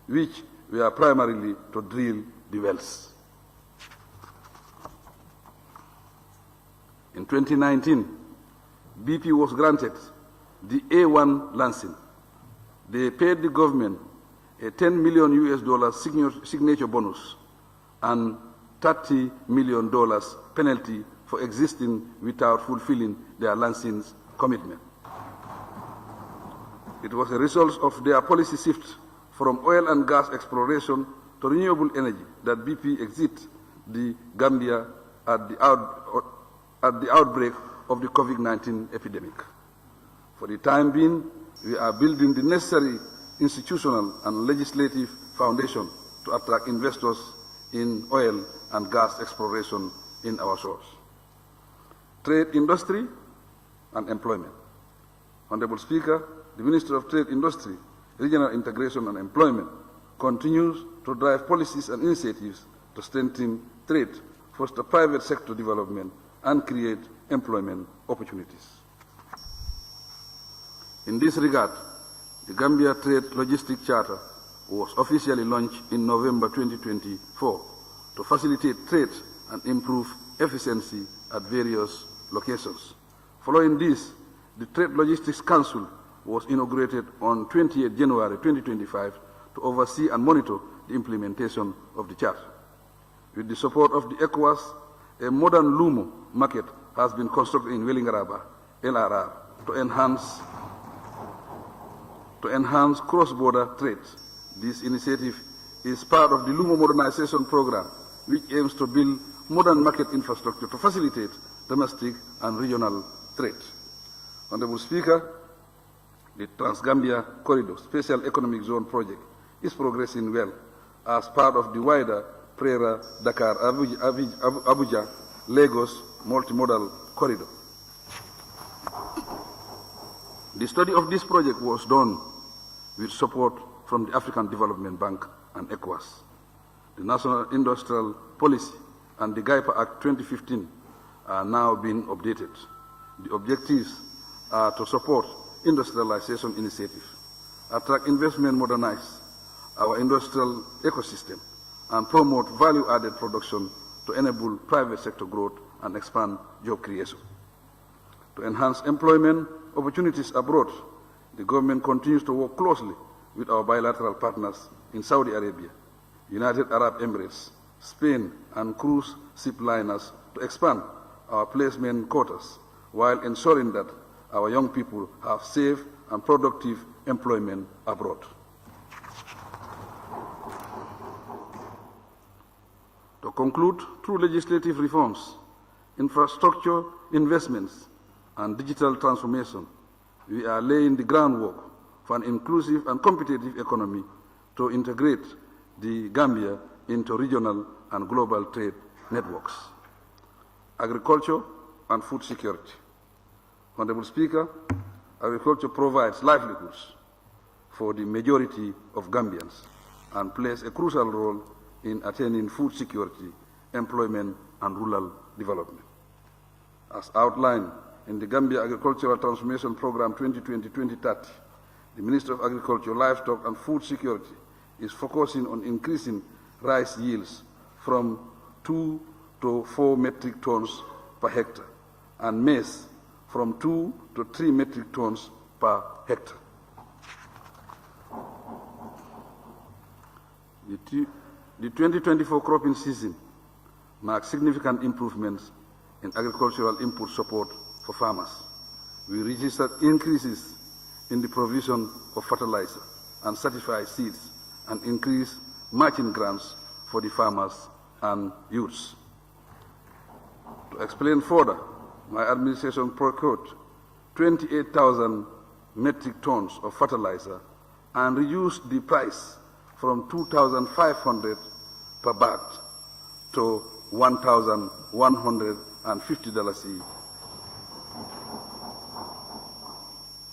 which were primarily to drill the wells. In 2019, BP was granted the A1 lancing. They paid the government a $10 million signature bonus and $30 million penalty for existing without fulfilling their lancing's commitment. It was a result of their policy shift from oil and gas exploration to renewable energy that BP exited the Gambia at the outbreak of the COVID-19 epidemic. For the time being, we are building the necessary institutional and legislative foundation to attract investors in oil and gas exploration in our shores. Trade, industry, and employment. Honorable Speaker, the Minister of Trade, Industry, Regional Integration and Employment continues to drive policies and initiatives to strengthen trade, foster private sector development, and create employment opportunities. In this regard, the Gambia Trade Logistic Charter was officially launched in November 2024 to facilitate trade and improve efficiency at various locations. Following this, the Trade Logistics Council was inaugurated on 28 January 2025 to oversee and monitor the implementation of the Charter. With the support of the ECOWAS, a modern Lumo market has been constructed in Wellingaraba, LRR, to enhance cross-border trade. This initiative is part of the Lumo Modernization Program, which aims to build modern market infrastructure to facilitate domestic and regional trade. Honorable Speaker, the Trans-Gambia Corridor Special Economic Zone project is progressing well as part of the wider Prera-Dakar-Abuja-Lagos multimodal corridor. The study of this project was done with support from the African Development Bank and ECOWAS. The National Industrial Policy and the GAIPA Act 2015 are now being updated. The objectives are to support industrialization initiatives, attract investment, modernize our industrial ecosystem, and promote value-added production to enable private sector growth and expand job creation. To enhance employment opportunities abroad, the government continues to work closely with our bilateral partners in Saudi Arabia, United Arab Emirates, Spain, and cruise ship liners to expand our placement quotas while ensuring that our young people have safe and productive employment abroad. To conclude, through legislative reforms, infrastructure investments, and digital transformation, we are laying the groundwork for an inclusive and competitive economy to integrate the Gambia into regional and global trade networks. Agriculture and food security. Honorable Speaker, agriculture provides livelihoods for the majority of Gambians and plays a crucial role in attaining food security, employment, and rural development. As outlined in the Gambia Agricultural Transformation Program 2020-2030, the Ministry of Agriculture, Livestock, and Food Security is focusing on increasing rice yields from 2 to 4 metric tons per hectare, and maize from 2 to 3 metric tons per hectare. The 2024 cropping season marks significant improvements in agricultural input support for farmers. We registered increases in the provision of fertilizer and certified seeds and increased matching grants for the farmers and youths. To explain further, my administration procured 28,000 metric tons of fertilizer and reduced the price from $2,500 per bag to $1,150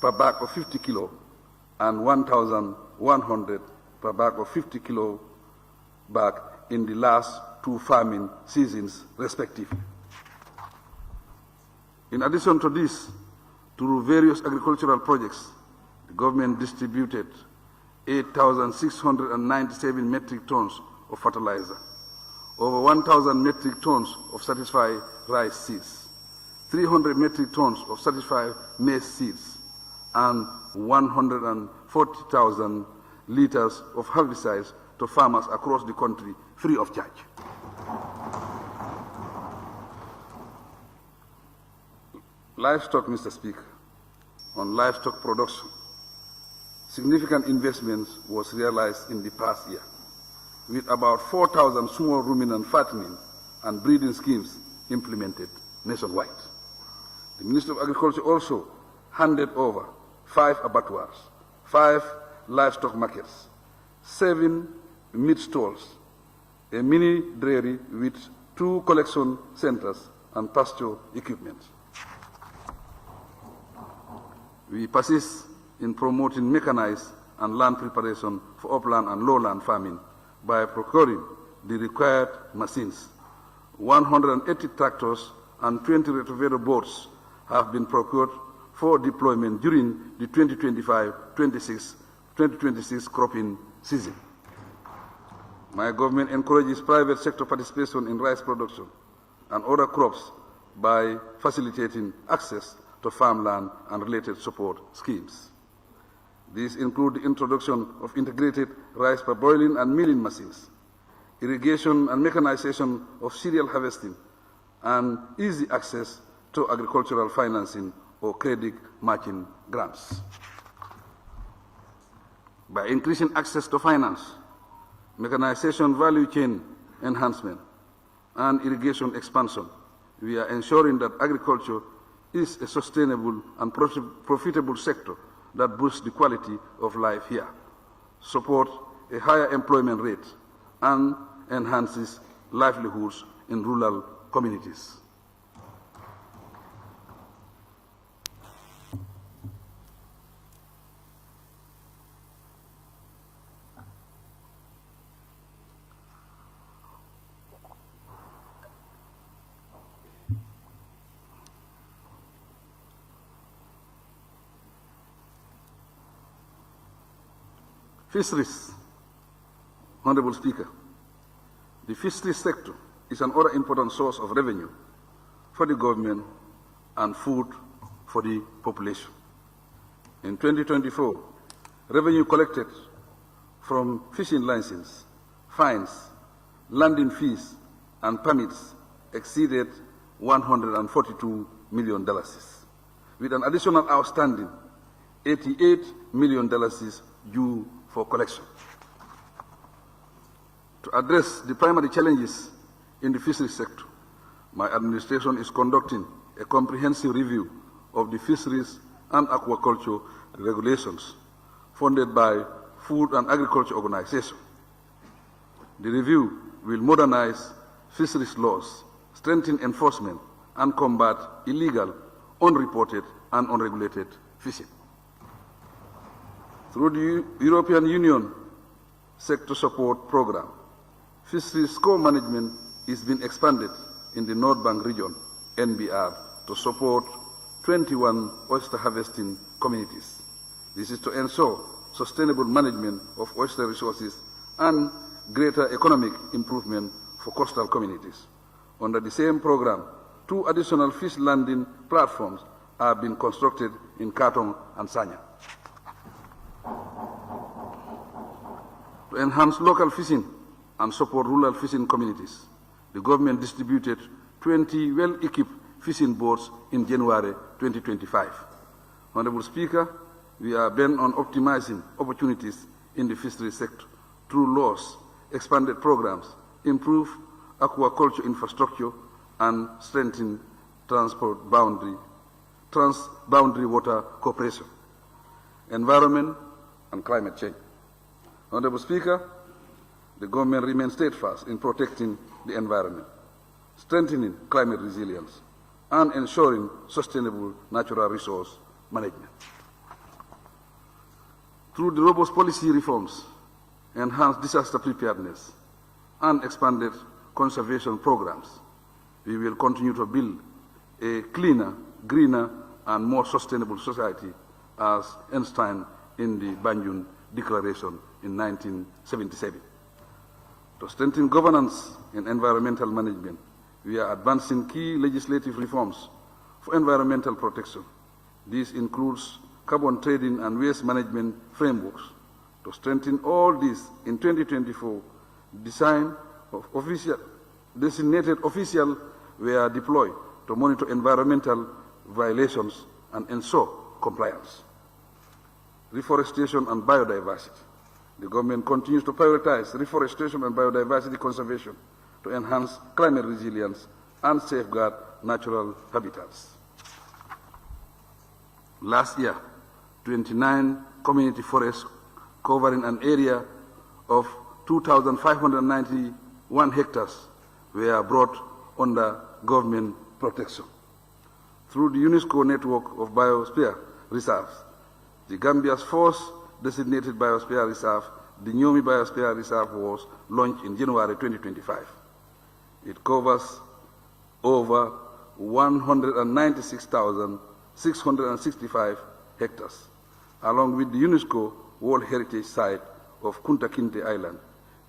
per bag of 50 kilo and $1,100 per bag of 50 kilo bag in the last 2 farming seasons, respectively. In addition to this, through various agricultural projects, the government distributed 8,697 metric tons of fertilizer, over 1,000 metric tons of certified rice seeds, 300 metric tons of certified maize seeds, and 140,000 liters of herbicides to farmers across the country free of charge. Livestock, Mr. Speaker, on livestock production, significant investments was realized in the past year, with about 4,000 small ruminant fattening and breeding schemes implemented nationwide. The Ministry of Agriculture also handed over 5 abattoirs, 5 livestock markets, 7 meat stalls, a mini dairy with 2 collection centers and pasture equipment. We persist in promoting mechanized and land preparation for upland and lowland farming by procuring the required machines. 180 tractors and 20 rotavator boats have been procured for deployment during the 2025-2026 cropping season. My government encourages private sector participation in rice production and other crops by facilitating access to farmland and related support schemes. These include the introduction of integrated rice parboiling and milling machines, irrigation and mechanization of cereal harvesting, and easy access to agricultural financing or credit matching grants. By increasing access to finance, mechanization value chain enhancement, and irrigation expansion, we are ensuring that agriculture is a sustainable and profitable sector that boosts the quality of life here, supports a higher employment rate, and enhances livelihoods in rural communities. Fisheries, Honorable Speaker. The fisheries sector is another important source of revenue for the government and food for the population. In 2024, revenue collected from fishing licenses, fines, landing fees, and permits exceeded $142 million, with an additional outstanding $88 million due for collection. To address the primary challenges in the fisheries sector, my administration is conducting a comprehensive review of the fisheries and aquaculture regulations funded by Food and Agriculture Organization. The review will modernize fisheries laws, strengthen enforcement, and combat illegal, unreported, and unregulated fishing. Through the European Union Sector Support Program, fisheries co-management is being expanded in the North Bank region, NBR, to support 21 oyster harvesting communities. This is to ensure sustainable management of oyster resources and greater economic improvement for coastal communities. Under the same program, 2 additional fish landing platforms are being constructed in Katong and Sanya. To enhance local fishing and support rural fishing communities, the government distributed 20 well-equipped fishing boats in January 2025. Honorable Speaker, we are bent on optimizing opportunities in the fisheries sector through laws, expanded programs, improved aquaculture infrastructure, and strengthened transboundary water cooperation, environment, and climate change. Honorable Speaker, the government remains steadfast in protecting the environment, strengthening climate resilience, and ensuring sustainable natural resource management. Through the robust policy reforms, enhanced disaster preparedness, and expanded conservation programs, we will continue to build a cleaner, greener, and more sustainable society as enshrined in the Banjul Declaration in 1977. To strengthen governance in environmental management, we are advancing key legislative reforms for environmental protection. This includes carbon trading and waste management frameworks. To strengthen all this, in 2024, designated officials were deployed to monitor environmental violations and ensure compliance. Reforestation and biodiversity. The government continues to prioritize reforestation and biodiversity conservation to enhance climate resilience and safeguard natural habitats. Last year, 29 community forests covering an area of 2,591 hectares were brought under government protection. Through the UNESCO network of biosphere reserves, the Gambia's first designated biosphere reserve, the Nyomi Biosphere Reserve, was launched in January 2025. It covers over 196,665 hectares, along with the UNESCO World Heritage Site of Kunta Kinte Island.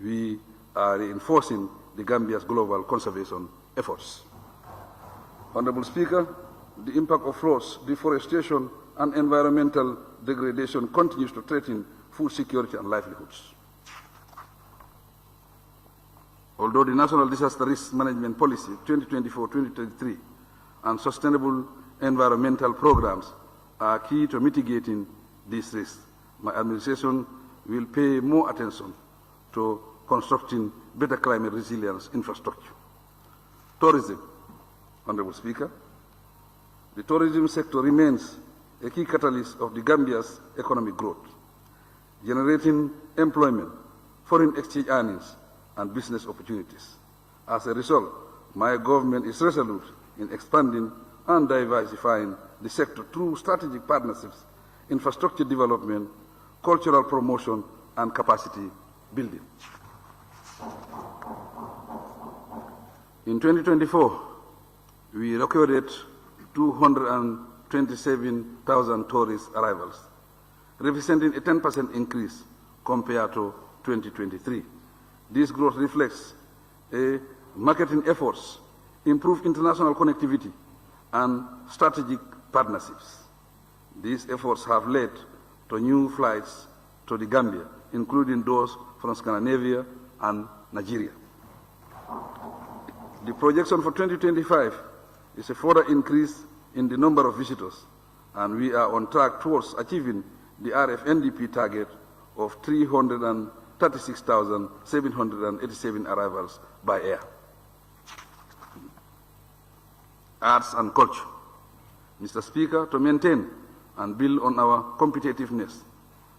We are reinforcing the Gambia's global conservation efforts. Honorable Speaker, the impact of floods, deforestation, and environmental degradation continues to threaten food security and livelihoods. Although the National Disaster Risk Management Policy 2024-2023 and sustainable environmental programs are key to mitigating these risks, my administration will pay more attention to constructing better climate resilience infrastructure. Tourism, Honorable Speaker. The tourism sector remains a key catalyst of the Gambia's economic growth, generating employment, foreign exchange earnings, and business opportunities. As a result, my government is resolute in expanding and diversifying the sector through strategic partnerships, infrastructure development, cultural promotion, and capacity building. In 2024, we recorded 227,000 tourist arrivals, representing a 10% increase compared to 2023. This growth reflects marketing efforts, improved international connectivity, and strategic partnerships. These efforts have led to new flights to the Gambia, including those from Scandinavia and Nigeria. The projection for 2025 is a further increase in the number of visitors, and we are on track towards achieving the RFNDP target of 336,787 arrivals by air. Arts and culture. Mr. Speaker, to maintain and build on our competitiveness,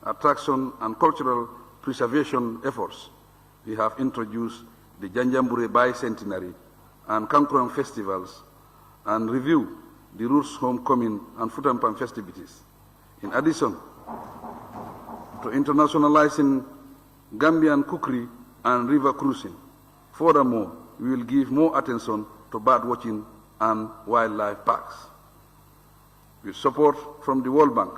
attraction, and cultural preservation efforts, we have introduced the Janjambure Bicentenary and Kankurang festivals and review the Roots Homecoming and Futampan festivities. In addition to internationalizing Gambian cookery and river cruising, furthermore, we will give more attention to bird watching and wildlife parks. With support from the World Bank,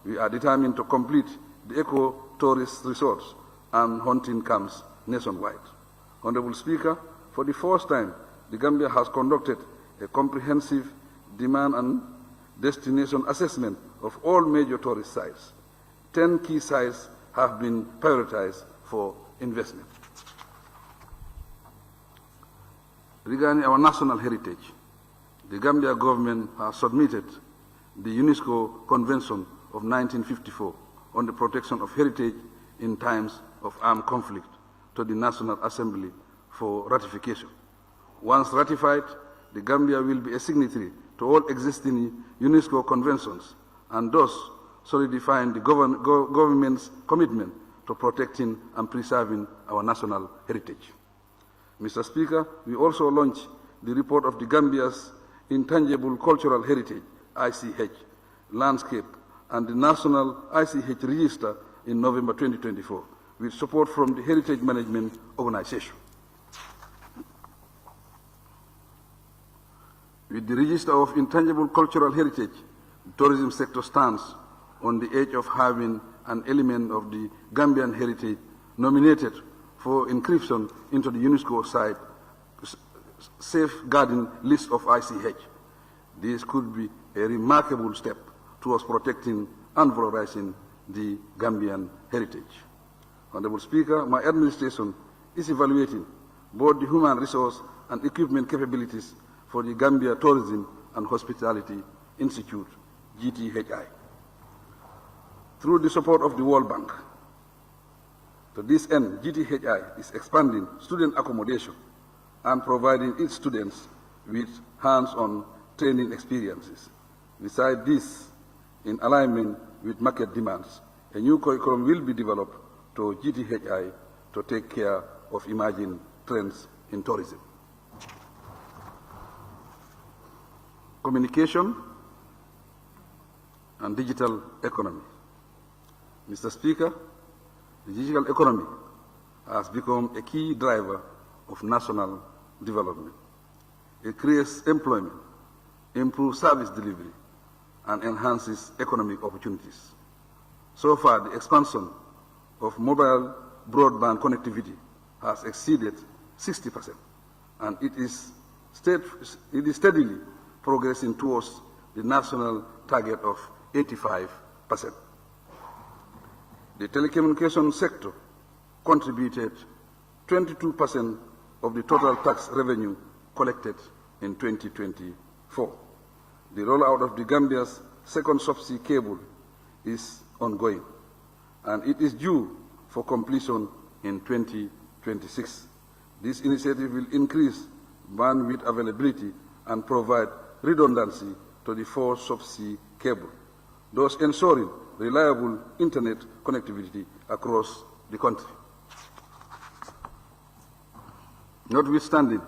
we are determined to complete the eco-tourist resorts and hunting camps nationwide. Honorable Speaker, for the first time, the Gambia has conducted a comprehensive demand and destination assessment of all major tourist sites. 10 key sites have been prioritized for investment. Regarding our national heritage, the Gambia government has submitted the UNESCO Convention of 1954 on the protection of heritage in times of armed conflict to the National Assembly for ratification. Once ratified, the Gambia will be a signatory to all existing UNESCO conventions and thus solidifying the government's commitment to protecting and preserving our national heritage. Mr. Speaker, we also launched the report of the Gambia's Intangible Cultural Heritage, ICH, landscape and the National ICH Register in November 2024, with support from the Heritage Management Organization. With the Register of Intangible Cultural Heritage, the tourism sector stands on the edge of having an element of the Gambian heritage nominated for inscription into the UNESCO site safeguarding list of ICH. This could be a remarkable step towards protecting and valorizing the Gambian heritage. Honorable Speaker, my administration is evaluating both the human resource and equipment capabilities for the Gambia Tourism and Hospitality Institute, GTHI. Through the support of the World Bank, to this end, GTHI is expanding student accommodation and providing its students with hands-on training experiences. Besides this, in alignment with market demands, a new curriculum will be developed to GTHI to take care of emerging trends in tourism. Communication and digital economy. Mr. Speaker, the digital economy has become a key driver of national development. It creates employment, improves service delivery, and enhances economic opportunities. So far, the expansion of mobile broadband connectivity has exceeded 60%, and it is steadily progressing towards the national target of 85%. The telecommunications sector contributed 22% of the total tax revenue collected in 2024. The rollout of the Gambia's second subsea cable is ongoing, and it is due for completion in 2026. This initiative will increase bandwidth availability and provide redundancy to the four subsea cable, thus ensuring reliable internet connectivity across the country. Notwithstanding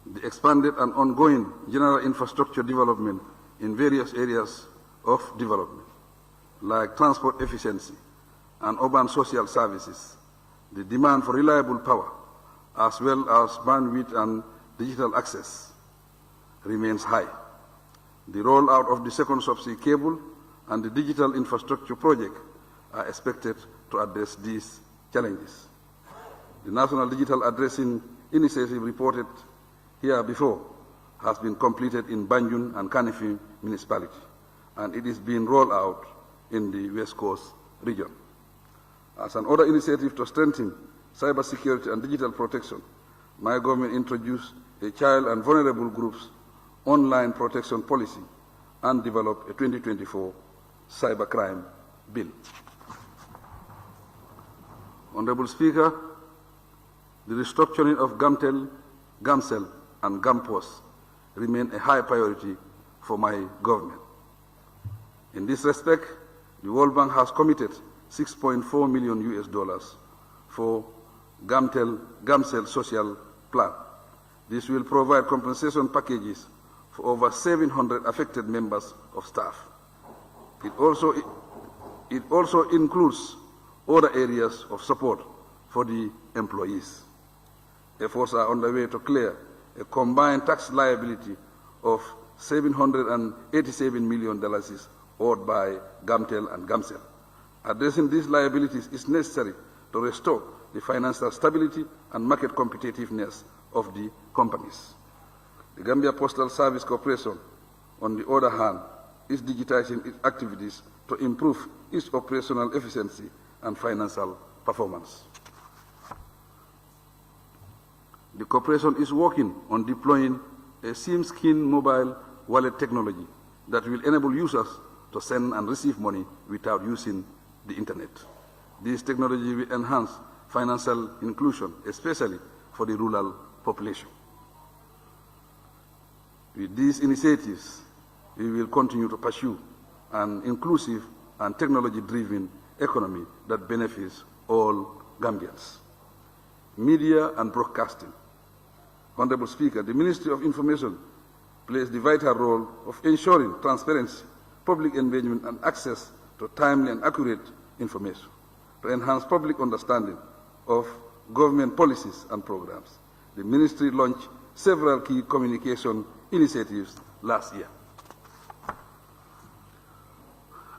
the expanded and ongoing general infrastructure development in various areas of development, like transport efficiency and urban social services, the demand for reliable power, as well as bandwidth and digital access, remains high. The rollout of the second subsea cable and the digital infrastructure project are expected to address these challenges. The National Digital Addressing Initiative reported here before has been completed in Banjul and Kanifi municipality, and it is being rolled out in the West Coast region. As an other initiative to strengthen cybersecurity and digital protection, my government introduced a child and vulnerable groups online protection policy and developed a 2024 cybercrime bill. Honorable Speaker, the restructuring of GAMTEL, GAMCEL, and GAMPOS remain a high priority for my government. In this respect, the World Bank has committed $6.4 million for GAMCEL social plan. This will provide compensation packages for over 700 affected members of staff. It also includes other areas of support for the employees. Efforts are underway to clear a combined tax liability of $787 million owed by GAMTEL and GAMCEL. Addressing these liabilities is necessary to restore the financial stability and market competitiveness of the companies. The Gambia Postal Service Corporation, on the other hand, is digitizing its activities to improve its operational efficiency and financial performance. The corporation is working on deploying a SIM-skin mobile wallet technology that will enable users to send and receive money without using the internet. This technology will enhance financial inclusion, especially for the rural population. With these initiatives, we will continue to pursue an inclusive and technology-driven economy that benefits all Gambians. Media and broadcasting. Honorable Speaker, the Ministry of Information plays the vital role of ensuring transparency, public engagement, and access to timely and accurate information to enhance public understanding of government policies and programs. The Ministry launched several key communication initiatives last year.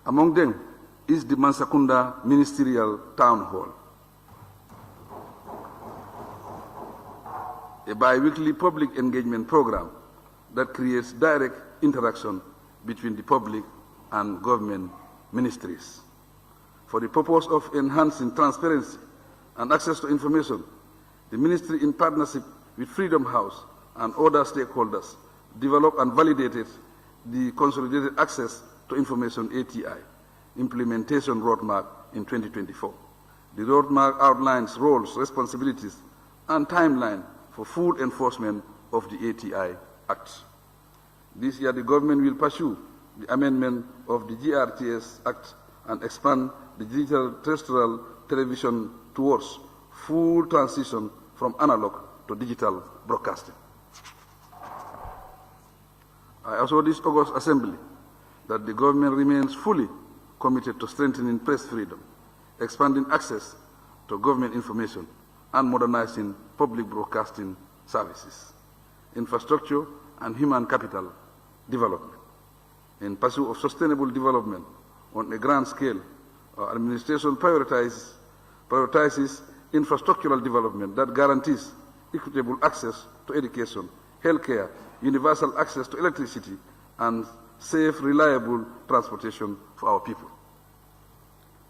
Among them is the Mansakunda Ministerial Town Hall, a bi-weekly public engagement program that creates direct interaction between the public and government ministries. For the purpose of enhancing transparency and access to information, the Ministry, in partnership with Freedom House and other stakeholders, developed and validated the Consolidated Access to Information (ATI) implementation roadmap in 2024. The roadmap outlines roles, responsibilities, and timeline for full enforcement of the ATI Act. This year, the government will pursue the amendment of the GRTS Act and expand the digital terrestrial television towards full transition from analog to digital broadcasting. I also urge this August Assembly that the government remains fully committed to strengthening press freedom, expanding access to government information, and modernizing public broadcasting services, infrastructure, and human capital development. In pursuit of sustainable development on a grand scale, our administration prioritizes infrastructural development that guarantees equitable access to education, healthcare, universal access to electricity, and safe, reliable transportation for our people.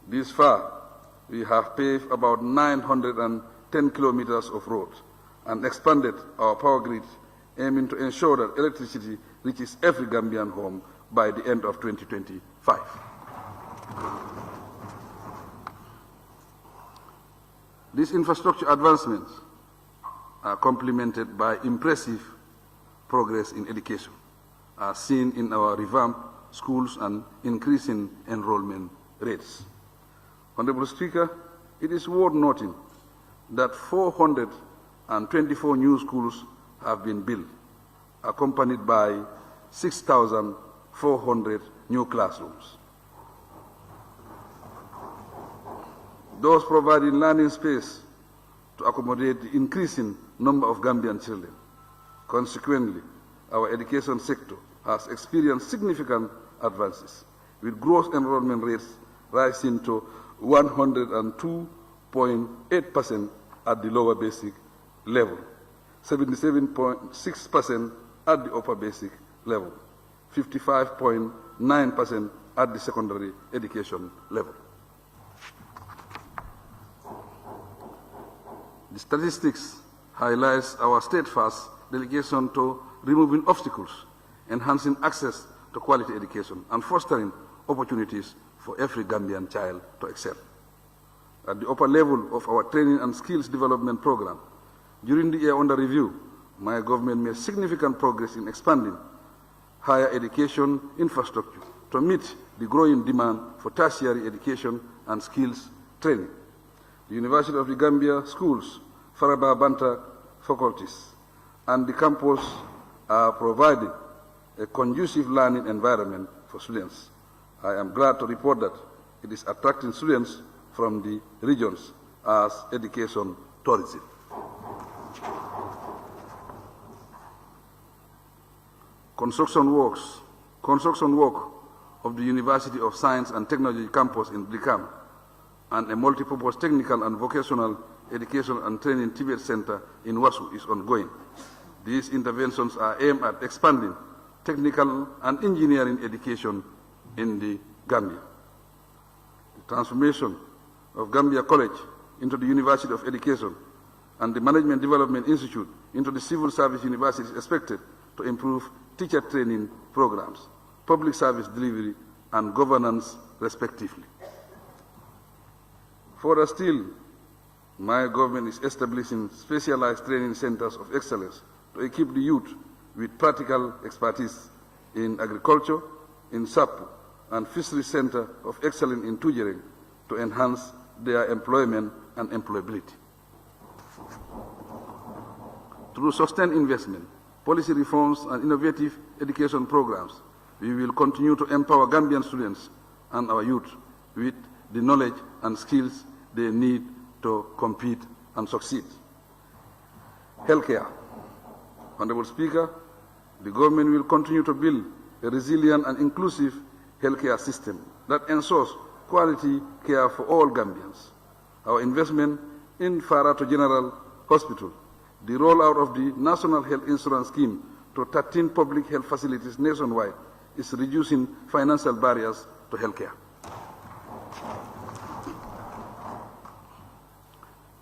This far, we have paved about 910 kilometers of road and expanded our power grid, aiming to ensure that electricity reaches every Gambian home by the end of 2025. These infrastructure advancements are complemented by impressive progress in education, as seen in our revamped schools and increasing enrollment rates. Honorable Speaker, it is worth noting that 424 new schools have been built, accompanied by 6,400 new classrooms. Those providing learning space to accommodate the increasing number of Gambian children. Consequently, our education sector has experienced significant advances, with gross enrollment rates rising to 102.8% at the lower basic level, 77.6% at the upper basic level, 55.9% at the secondary education level. The statistics highlights our steadfast dedication to removing obstacles, enhancing access to quality education, and fostering opportunities for every Gambian child to excel. At the upper level of our training and skills development program, during the year under review, my government made significant progress in expanding higher education infrastructure to meet the growing demand for tertiary education and skills training. The University of the Gambia schools, Faraba Banta faculties, and the campus are providing a conducive learning environment for students. I am glad to report that it is attracting students from the regions as education tourism. Construction work of the University of Science and Technology campus in Brikama and a multipurpose technical and vocational education and training Tibet Center in Wasu is ongoing. These interventions are aimed at expanding technical and engineering education in the Gambia. The transformation of Gambia College into the University of Education and the Management Development Institute into the Civil Service University is expected to improve teacher training programs, public service delivery, and governance respectively. Further still, my government is establishing specialized training centers of excellence to equip the youth with practical expertise in agriculture, in SAPU, and Fisheries Center of Excellence in Tujereng to enhance their employment and employability. Through sustained investment, policy reforms, and innovative education programs, we will continue to empower Gambian students and our youth with the knowledge and skills they need to compete and succeed. Healthcare. Honorable Speaker, the government will continue to build a resilient and inclusive healthcare system that ensures quality care for all Gambians. Our investment in Farato General Hospital, the rollout of the National Health Insurance Scheme to 13 public health facilities nationwide is reducing financial barriers to healthcare.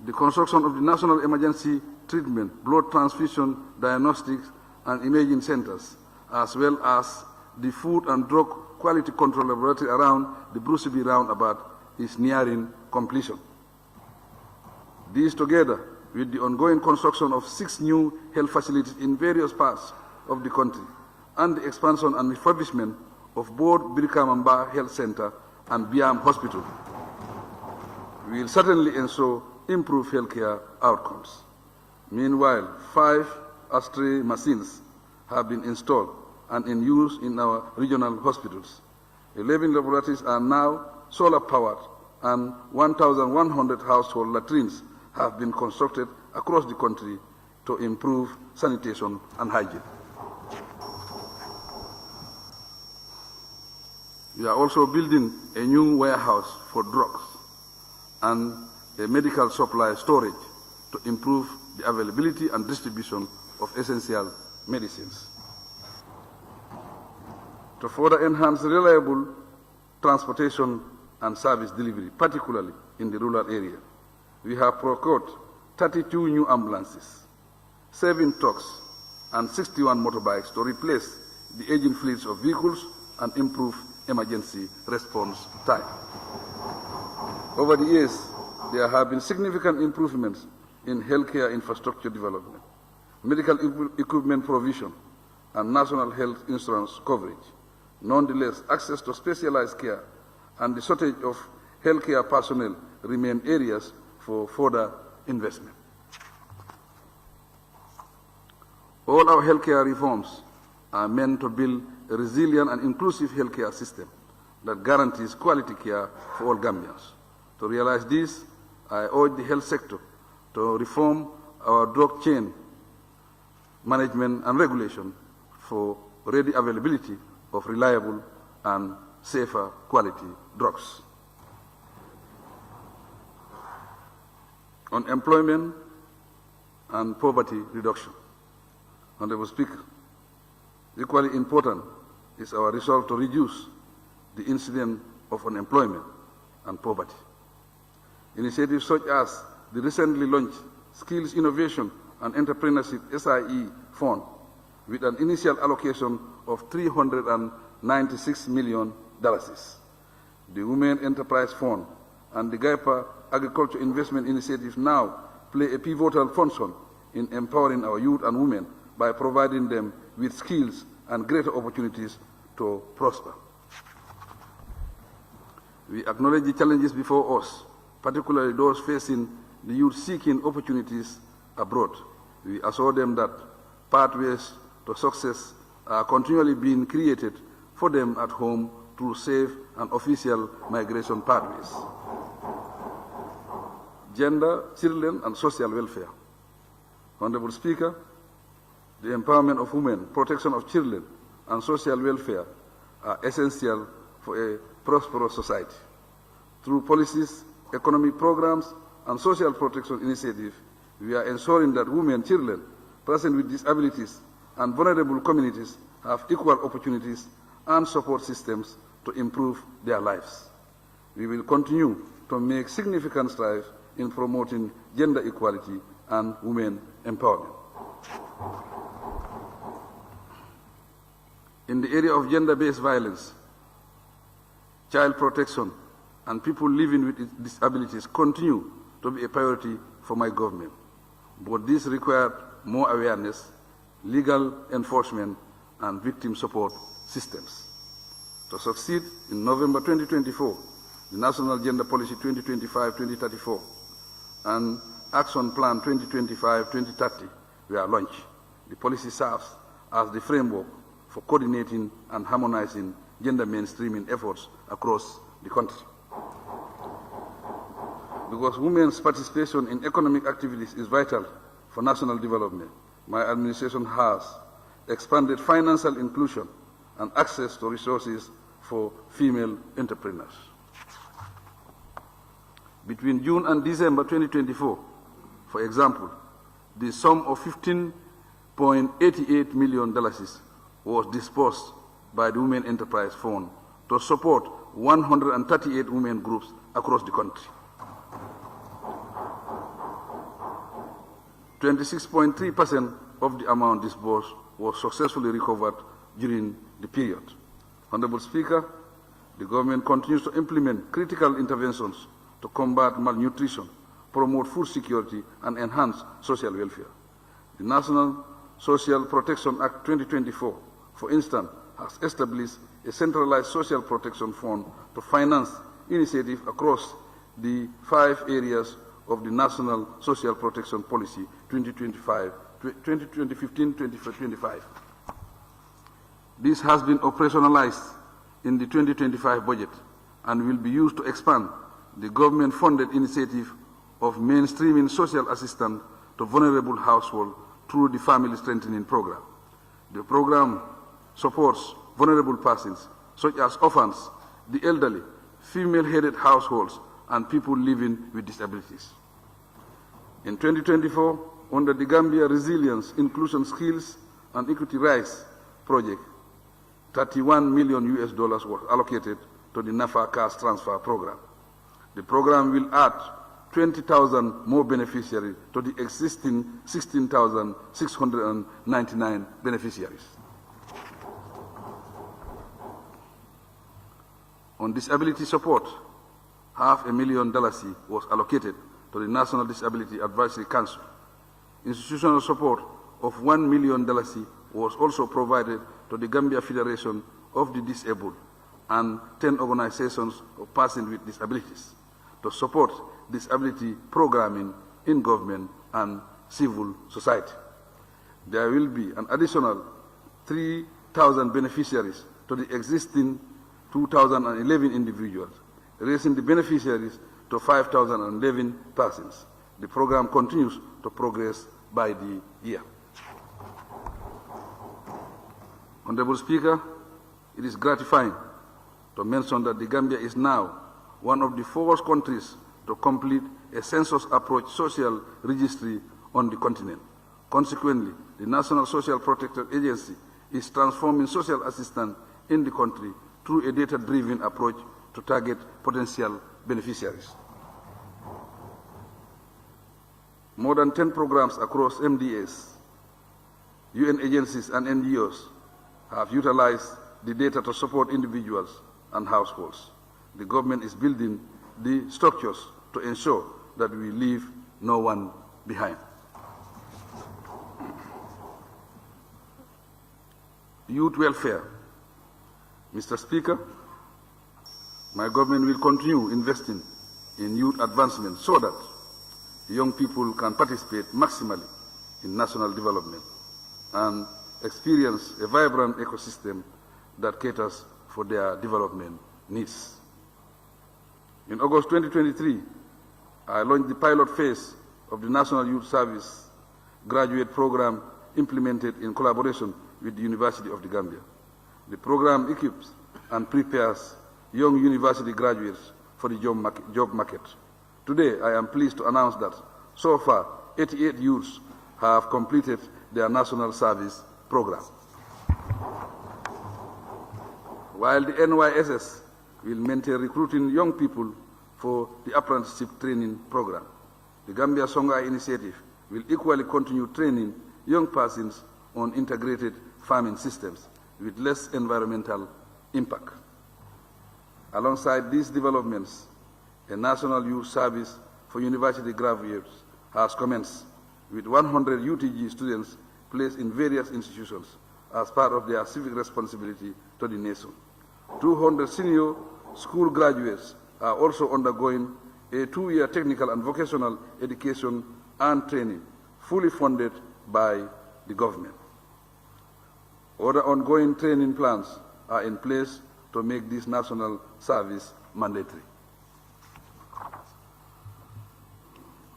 The construction of the National Emergency Treatment, Blood Transfusion, Diagnostics and Imaging Centers, as well as the Food and Drug Quality Control Laboratory around the Bruceby roundabout is nearing completion. These, together with the ongoing construction of 6 new health facilities in various parts of the country and the expansion and refurbishment of both Birkamamba Health Center and Biam Hospital, will certainly ensure improved healthcare outcomes. Meanwhile, 5 X-ray machines have been installed and in use in our regional hospitals. 11 laboratories are now solar-powered, and 1,100 household latrines have been constructed across the country to improve sanitation and hygiene. We are also building a new warehouse for drugs and a medical supply storage to improve the availability and distribution of essential medicines. To further enhance reliable transportation and service delivery, particularly in the rural area, we have procured 32 new ambulances, 7 trucks, and 61 motorbikes to replace the aging fleets of vehicles and improve emergency response time. Over the years, there have been significant improvements in healthcare infrastructure development, medical equipment provision, and national health insurance coverage. Nonetheless, access to specialized care and the shortage of healthcare personnel remain areas for further investment. All our healthcare reforms are meant to build a resilient and inclusive healthcare system that guarantees quality care for all Gambians. To realize this, I urge the health sector to reform our drug chain management and regulation for ready availability of reliable and safer quality drugs. On employment and poverty reduction, Honorable Speaker, equally important is our resolve to reduce the incidence of unemployment and poverty. Initiatives such as the recently launched Skills Innovation and Entrepreneurship SIE Fund, with an initial allocation of $396 million, the Women Enterprise Fund and the Gaipa Agriculture Investment Initiative now play a pivotal function in empowering our youth and women by providing them with skills and greater opportunities to prosper. We acknowledge the challenges before us, particularly those facing the youth seeking opportunities abroad. We assure them that pathways to success are continually being created for them at home through safe and official migration pathways. Gender, children, and social welfare. Honorable Speaker, the empowerment of women, protection of children, and social welfare are essential for a prosperous society. Through policies, economic programs, and social protection initiatives, we are ensuring that women, children, persons with disabilities, and vulnerable communities have equal opportunities and support systems to improve their lives. We will continue to make significant strides in promoting gender equality and women empowerment. In the area of gender-based violence, child protection, and people living with disabilities continue to be a priority for my government. But this required more awareness, legal enforcement, and victim support systems. To succeed, in November 2024, the National Gender Policy 2025-2034 and Action Plan 2025-2030 were launched. The policy serves as the framework for coordinating and harmonizing gender mainstreaming efforts across the country. Because women's participation in economic activities is vital for national development, my administration has expanded financial inclusion and access to resources for female entrepreneurs. Between June and December 2024, for example, the sum of $15.6 $2.88 million was disbursed by the Women Enterprise Fund to support 138 women groups across the country. 26.3% of the amount disbursed was successfully recovered during the period. Honorable Speaker, the government continues to implement critical interventions to combat malnutrition, promote food security, and enhance social welfare. The National Social Protection Act 2024, for instance, has established a centralized social protection fund to finance initiatives across the 5 areas of the National Social Protection Policy 2015-2025. This has been operationalized in the 2025 budget and will be used to expand the government-funded initiative of mainstreaming social assistance to vulnerable households through the Family Strengthening Program. The program supports vulnerable persons, such as orphans, the elderly, female-headed households, and people living with disabilities. In 2024, under the Gambia Resilience, Inclusion, Skills, and Equity Rights Project, $31 million was allocated to the NAFA Cash Transfer Program. The program will add 20,000 more beneficiaries to the existing 16,699 beneficiaries. On disability support, $500,000 was allocated to the National Disability Advisory Council. Institutional support of $1 million was also provided to the Gambia Federation of the Disabled and 10 organizations of persons with disabilities to support disability programming in government and civil society. There will be an additional 3,000 beneficiaries to the existing 2,011 individuals, raising the beneficiaries to 5,011 persons. The program continues to progress by the year. Honorable Speaker, it is gratifying to mention that the Gambia is now one of the 4 countries to complete a census approach social registry on the continent. Consequently, the National Social Protection Agency is transforming social assistance in the country through a data-driven approach to target potential beneficiaries. More than 10 programs across MDAs, UN agencies, and NGOs have utilized the data to support individuals and households. The government is building the structures to ensure that we leave no one behind. Youth welfare. Mr. Speaker, my government will continue investing in youth advancement so that young people can participate maximally in national development and experience a vibrant ecosystem that caters for their development needs. In August 2023, I launched the pilot phase of the National Youth Service graduate program implemented in collaboration with the University of the Gambia. The program equips and prepares young university graduates for the job market. Today, I am pleased to announce that so far, 88 youths have completed their national service program. While the NYSS will maintain recruiting young people for the apprenticeship training program, the Gambia SoNA initiative will equally continue training young persons on integrated farming systems with less environmental impact. Alongside these developments, a national youth service for university graduates has commenced, with 100 UTG students placed in various institutions as part of their civic responsibility to the nation. 200 senior school graduates are also undergoing a 2-year technical and vocational education and training, fully funded by the government. Other ongoing training plans are in place to make this national service mandatory.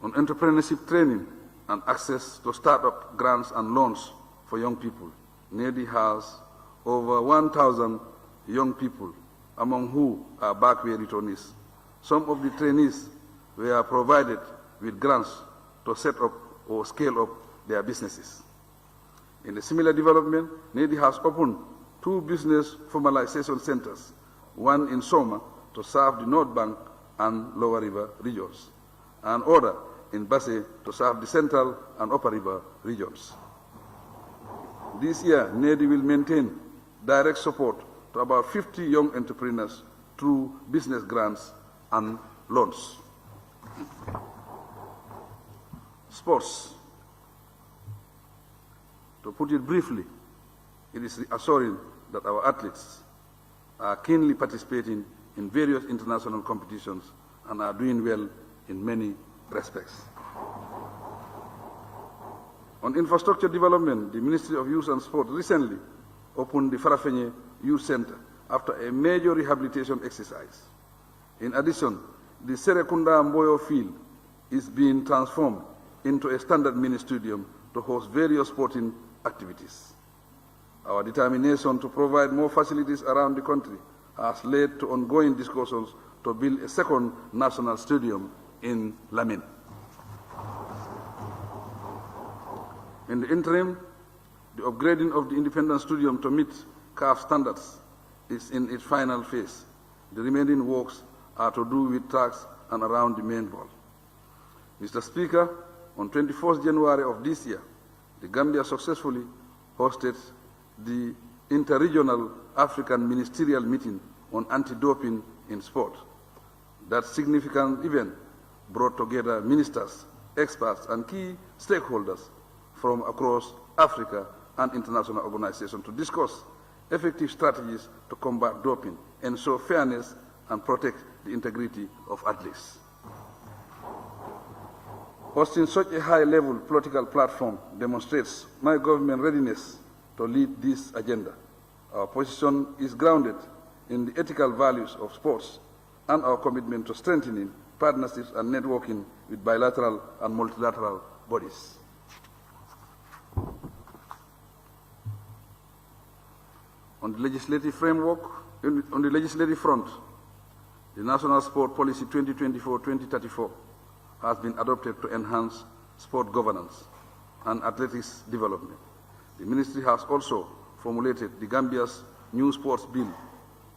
On entrepreneurship training and access to startup grants and loans for young people, NEDI has over 1,000 young people, among whom are backway returnees. Some of the trainees were provided with grants to set up or scale up their businesses. In a similar development, NEDI has opened 2 business formalization centers, one in SoNA to serve the North Bank and Lower River regions, and other in Basse to serve the Central and Upper River regions. This year, NEDI will maintain direct support to about 50 young entrepreneurs through business grants and loans. Sports. To put it briefly, it is reassuring that our athletes are keenly participating in various international competitions and are doing well in many respects. On infrastructure development, the Ministry of Youth and Sport recently opened the Farafenye Youth Center after a major rehabilitation exercise. In addition, the Serekunda Mboyo field is being transformed into a standard mini stadium to host various sporting activities. Our determination to provide more facilities around the country has led to ongoing discussions to build a second national stadium in Lamin. In the interim, the upgrading of the Independence Stadium to meet CAF standards is in its final phase. The remaining works are to do with tracks and around the main ball. Mr. Speaker, on 21st January of this year, the Gambia successfully hosted the Interregional African Ministerial Meeting on Anti-Doping in Sport. That significant event brought together ministers, experts, and key stakeholders from across Africa and international organizations to discuss effective strategies to combat doping, ensure fairness, and protect the integrity of athletes. Hosting such a high-level political platform demonstrates my government's readiness to lead this agenda. Our position is grounded in the ethical values of sports and our commitment to strengthening partnerships and networking with bilateral and multilateral bodies. On the legislative framework, on the legislative front, the National Sport Policy 2024-2034 has been adopted to enhance sport governance and athletics development. The Ministry has also formulated the Gambia's new sports bill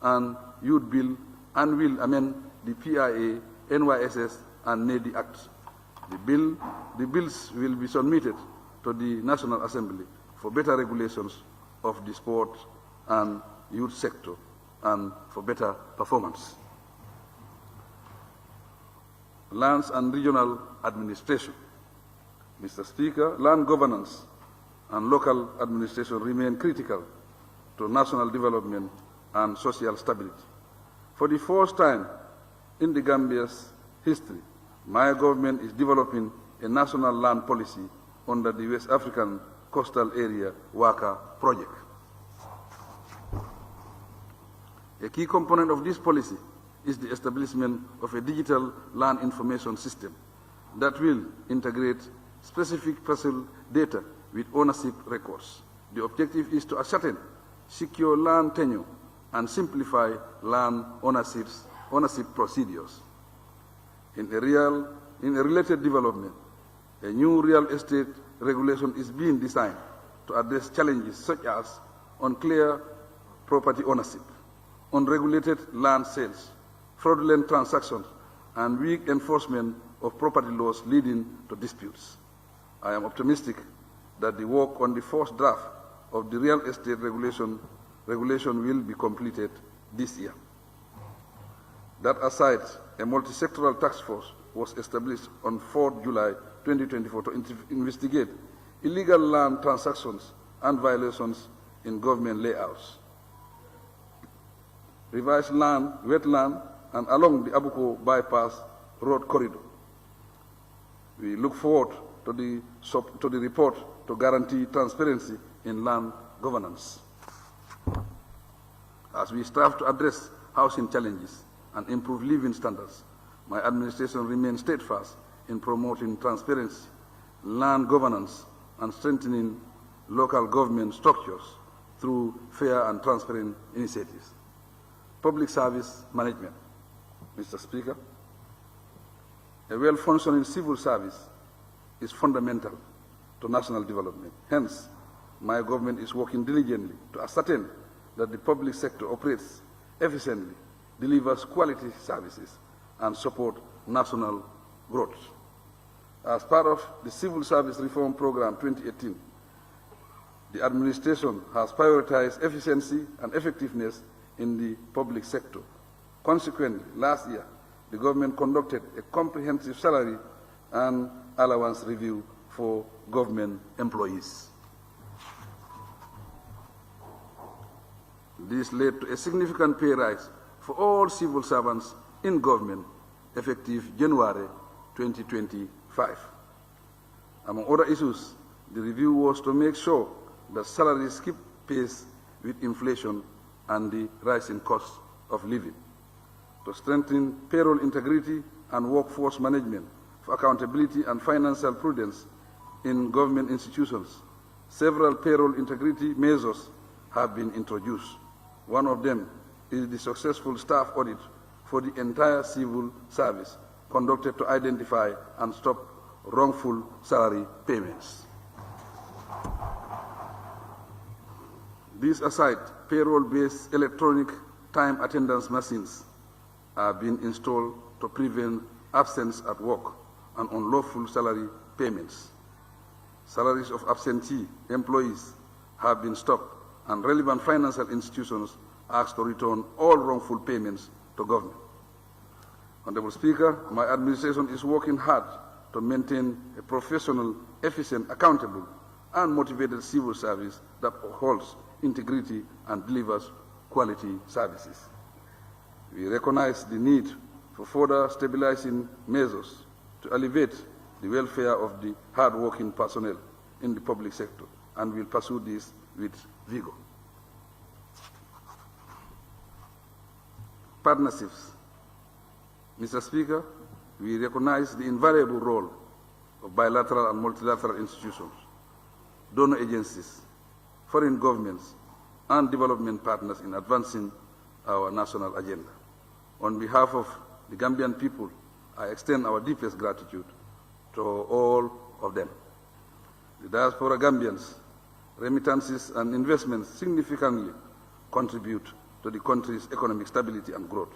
and youth bill and will amend the PIA, NYSS, and NEDI Act. The bills will be submitted to the National Assembly for better regulations of the sport and youth sector and for better performance. Lands and regional administration. Mr. Speaker, land governance and local administration remain critical to national development and social stability. For the first time in the Gambia's history, my government is developing a national land policy under the West African Coastal Area WACA project. A key component of this policy is the establishment of a digital land information system that will integrate specific parcel data with ownership records. The objective is to ascertain secure land tenure and simplify land ownership procedures. In a related development, a new real estate regulation is being designed to address challenges such as unclear property ownership, unregulated land sales, fraudulent transactions, and weak enforcement of property laws leading to disputes. I am optimistic that the work on the first draft of the real estate regulation will be completed this year. That aside, a multi-sectoral task force was established on 4 July 2024 to investigate illegal land transactions and violations in government layouts, revised land, wetland, and along the Abuko bypass road corridor. We look forward to the report to guarantee transparency in land governance. As we strive to address housing challenges and improve living standards, my administration remains steadfast in promoting transparency, land governance, and strengthening local government structures through fair and transparent initiatives. Public service management. Mr. Speaker, a well-functioning civil service is fundamental to national development. Hence, my government is working diligently to ascertain that the public sector operates efficiently, delivers quality services, and supports national growth. As part of the Civil Service Reform Program 2018, the administration has prioritized efficiency and effectiveness in the public sector. Consequently, last year, the government conducted a comprehensive salary and allowance review for government employees. This led to a significant pay rise for all civil servants in government effective January 2025. Among other issues, the review was to make sure that salaries keep pace with inflation and the rising cost of living, to strengthen payroll integrity and workforce management for accountability and financial prudence in government institutions. Several payroll integrity measures have been introduced. One of them is the successful staff audit for the entire civil service conducted to identify and stop wrongful salary payments. This aside, payroll-based electronic time attendance machines are being installed to prevent absence at work and unlawful salary payments. Salaries of absentee employees have been stopped, and relevant financial institutions asked to return all wrongful payments to government. Honorable Speaker, my administration is working hard to maintain a professional, efficient, accountable, and motivated civil service that upholds integrity and delivers quality services. We recognize the need for further stabilizing measures to elevate the welfare of the hard-working personnel in the public sector, and will pursue this with vigor. Partnerships. Mr. Speaker, we recognize the invariable role of bilateral and multilateral institutions, donor agencies, foreign governments, and development partners in advancing our national agenda. On behalf of the Gambian people, I extend our deepest gratitude to all of them. The diaspora Gambians, remittances and investments significantly contribute to the country's economic stability and growth.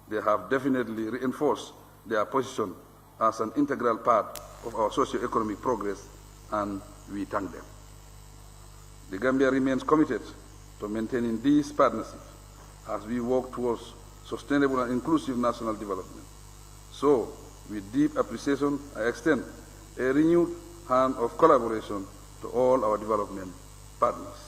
They have definitely reinforced their position as an integral part of our socio-economic progress, and we thank them. The Gambia remains committed to maintaining these partnerships as we work towards sustainable and inclusive national development. So, with deep appreciation, I extend a renewed hand of collaboration to all our development partners.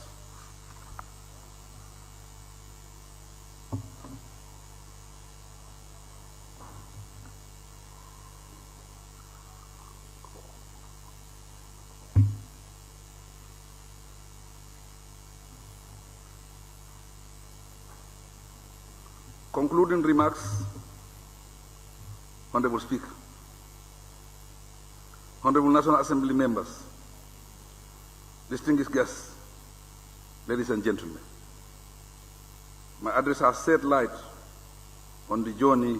Concluding remarks, Honorable Speaker, Honorable National Assembly members, distinguished guests, ladies and gentlemen, my address has shed light on the journey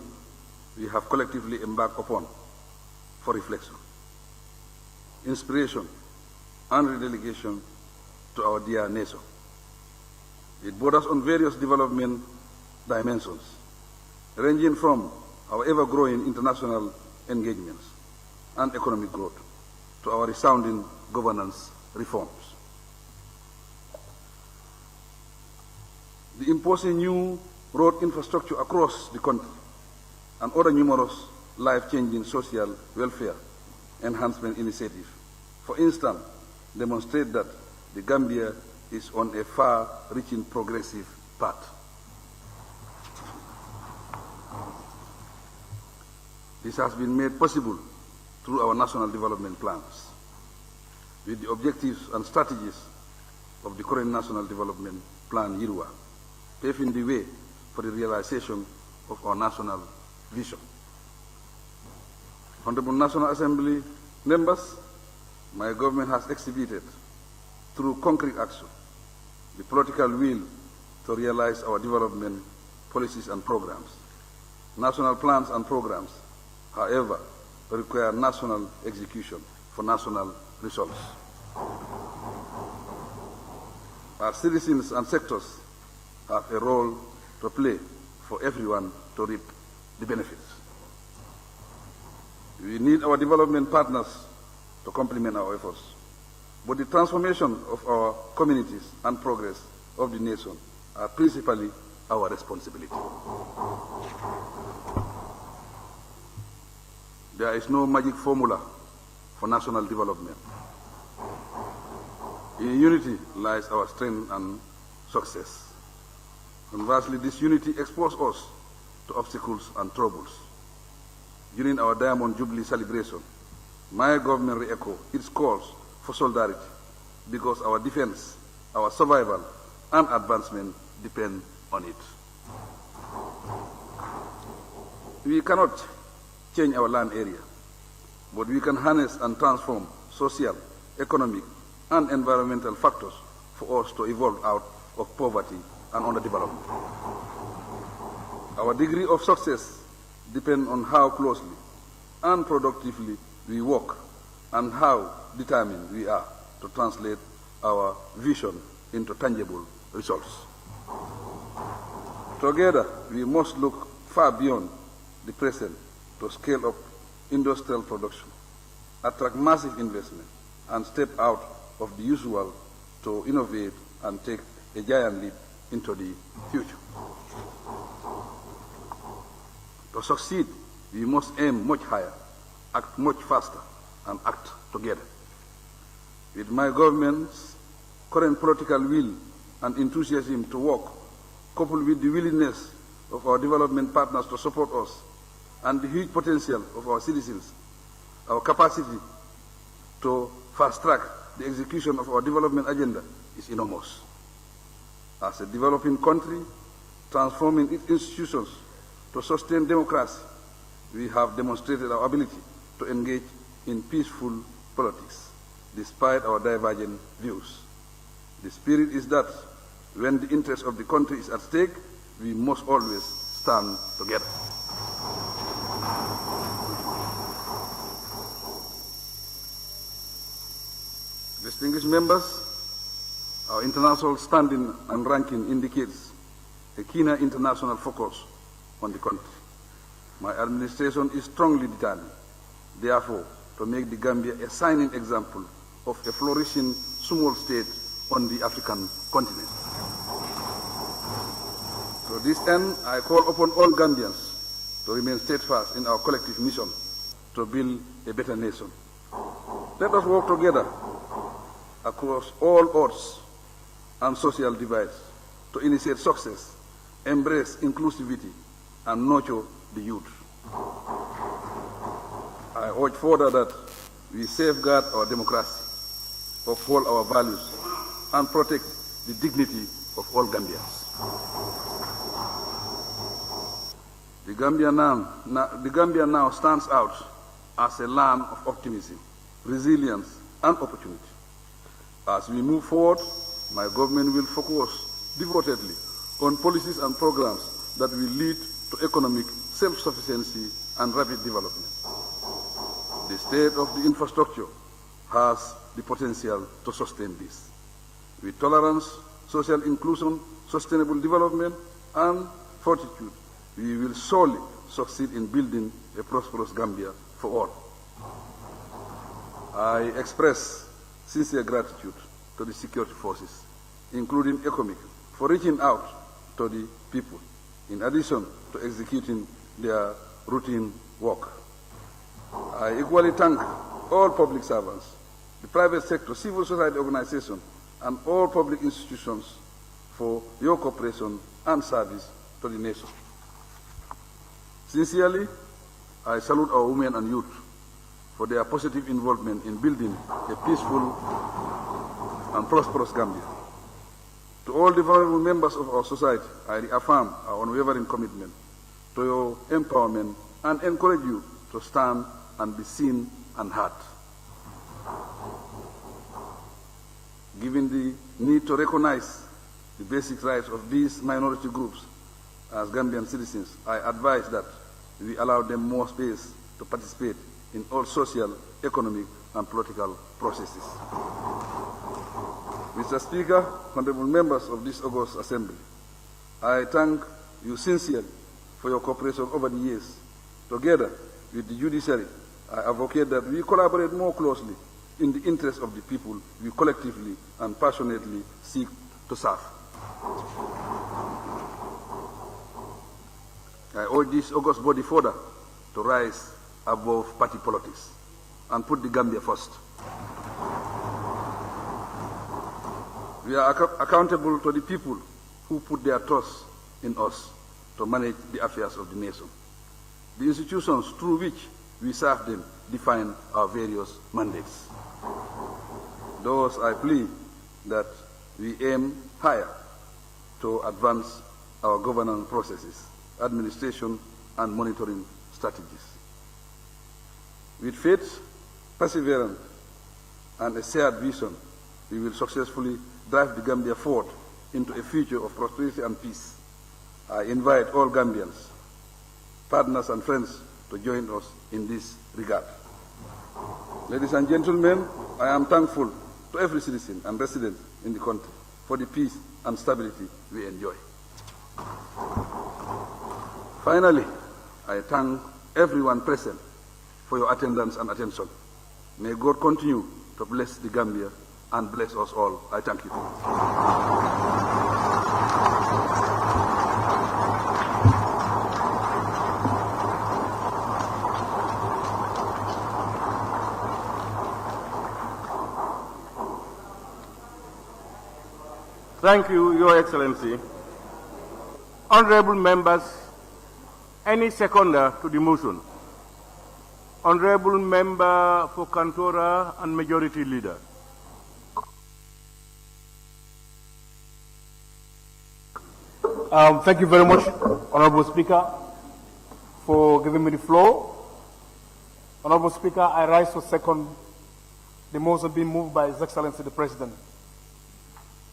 we have collectively embarked upon for reflection, inspiration, and redelegation to our dear nation. It borders on various development dimensions, ranging from our ever-growing international engagements and economic growth to our resounding governance reforms. The imposing new road infrastructure across the country and other numerous life-changing social welfare enhancement initiatives, for instance, demonstrate that the Gambia is on a far-reaching progressive path. This has been made possible through our national development plans, with the objectives and strategies of the current National Development Plan YIRWA, paving the way for the realization of our national vision. Honorable National Assembly members, my government has exhibited, through concrete action, the political will to realize our development policies and programs. National plans and programs, however, require national execution for national results. our citizens and sectors have a role to play for everyone to reap the benefits. We need our development partners to complement our efforts, but the transformation of our communities and progress of the nation are principally our responsibility. There is no magic formula for national development. In unity lies our strength and success. Conversely, this unity exposes us to obstacles and troubles. During our Diamond Jubilee celebration, my government re-echoed its calls for solidarity because our defense, our survival, and advancement depend on it. We cannot change our land area, but we can harness and transform social, economic, and environmental factors for us to evolve out of poverty and underdevelopment. Our degree of success depends on how closely and productively we work and how determined we are to translate our vision into tangible results. Together, we must look far beyond the present to scale up industrial production, attract massive investment, and step out of the usual to innovate and take a giant leap into the future. To succeed, we must aim much higher, act much faster, and act together. With my government's current political will and enthusiasm to work, coupled with the willingness of our development partners to support us, and the huge potential of our citizens, our capacity to fast-track the execution of our development agenda is enormous. As a developing country, transforming its institutions to sustain democracy, we have demonstrated our ability to engage in peaceful politics, despite our divergent views. The spirit is that when the interest of the country is at stake, we must always stand together. Distinguished members, our international standing and ranking indicates a keener international focus on the country. My administration is strongly determined, therefore, to make the Gambia a shining example of a flourishing small state on the African continent. To this end, I call upon all Gambians to remain steadfast in our collective mission to build a better nation. Let us work together across all odds and social divides to initiate success, embrace inclusivity, and nurture the youth. I urge further that we safeguard our democracy, uphold our values, and protect the dignity of all Gambians. The Gambia now stands out as a land of optimism, resilience, and opportunity. As we move forward, my government will focus devotedly on policies and programs that will lead to economic self-sufficiency and rapid development. The state of the infrastructure has the potential to sustain this. With tolerance, social inclusion, sustainable development, and fortitude, we will surely succeed in building a prosperous Gambia for all. I express sincere gratitude to the security forces, including ECOMIC, for reaching out to the people, in addition to executing their routine work. I equally thank all public servants, the private sector, civil society organizations, and all public institutions for your cooperation and service to the nation. Sincerely, I salute our women and youth for their positive involvement in building a peaceful and prosperous Gambia. To all the vulnerable members of our society, I reaffirm our unwavering commitment to your empowerment and encourage you to stand and be seen and heard. Given the need to recognize the basic rights of these minority groups as Gambian citizens, I advise that we allow them more space to participate in all social, economic, and political processes. Mr. Speaker, honorable members of this august assembly, I thank you sincerely for your cooperation over the years. Together with the judiciary, I advocate that we collaborate more closely in the interest of the people we collectively and passionately seek to serve. I urge this august body further to rise above party politics and put the Gambia first. We are accountable to the people who put their trust in us to manage the affairs of the nation. The institutions through which we serve them define our various mandates. Thus, I plead that we aim higher to advance our governance processes, administration, and monitoring strategies. With faith, perseverance, and a shared vision, we will successfully drive the Gambia forward into a future of prosperity and peace. I invite all Gambians, partners and friends to join us in this regard. Ladies and gentlemen, I am thankful to every citizen and resident in the country for the peace and stability we enjoy. Finally, I thank everyone present for your attendance and attention. May God continue to bless the Gambia and bless us all. I thank you. Thank you, Your Excellency. Honorable members, any seconder to the motion? Honorable Member for Kantora and Majority Leader. Thank you very much, Honorable Speaker, for giving me the floor. Honorable Speaker, I rise to second the motion being moved by His Excellency the President.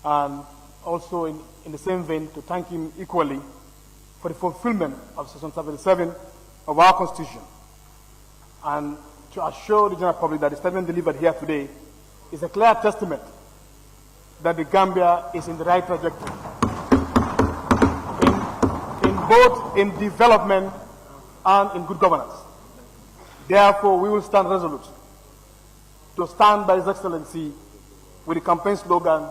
And also in the same vein to thank him equally for the fulfillment of Section 77 of our Constitution, and to assure the general public that the statement delivered here today is a clear testament that the Gambia is in the right trajectory, both in development and in good governance. Therefore, we will stand resolute to stand by His Excellency with the campaign slogan,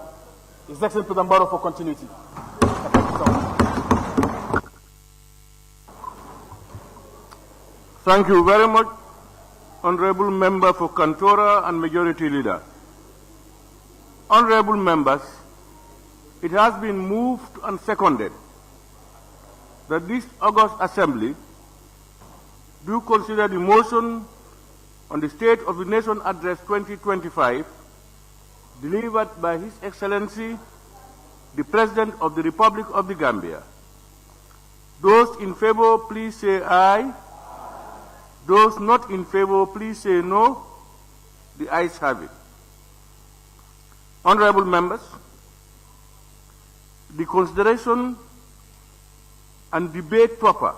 His Excellency President Barrow for continuity. Thank you so much. Thank you very much, Honorable Member for Kantora and Majority Leader. Honorable members, it has been moved and seconded that this august assembly do consider the motion on the State of the Nation Address 2025 delivered by His Excellency, the President of the Republic of the Gambia. Those in favor, please say aye. Those not in favor, please say no. The ayes have it. Honorable members, the consideration and debate proper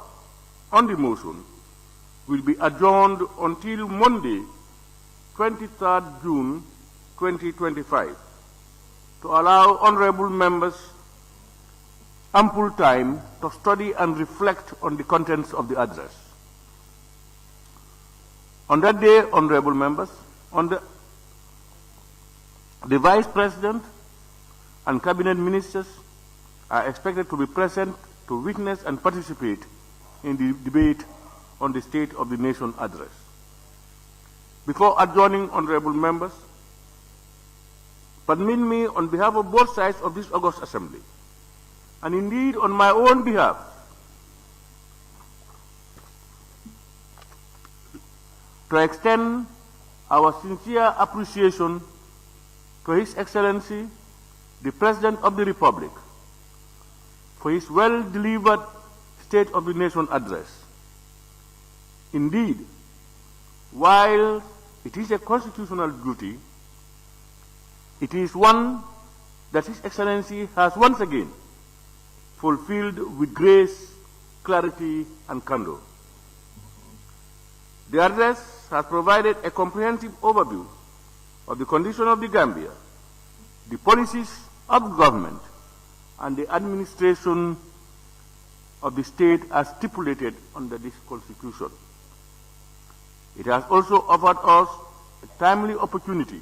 on the motion will be adjourned until Monday, 23rd June 2025, to allow honorable members ample time to study and reflect on the contents of the address. On that day, honorable members, the Vice President and Cabinet Ministers are expected to be present to witness and participate in the debate on the State of the Nation Address. Before adjourning, honorable members, permit me on behalf of both sides of this august assembly, and indeed on my own behalf, to extend our sincere appreciation to His Excellency, the President of the Republic, for his well-delivered State of the Nation address. Indeed, while it is a constitutional duty, it is one that His Excellency has once again fulfilled with grace, clarity, and candor. The address has provided a comprehensive overview of the condition of the Gambia the policies of the government and the administration of the state as stipulated under this Constitution. It has also offered us a timely opportunity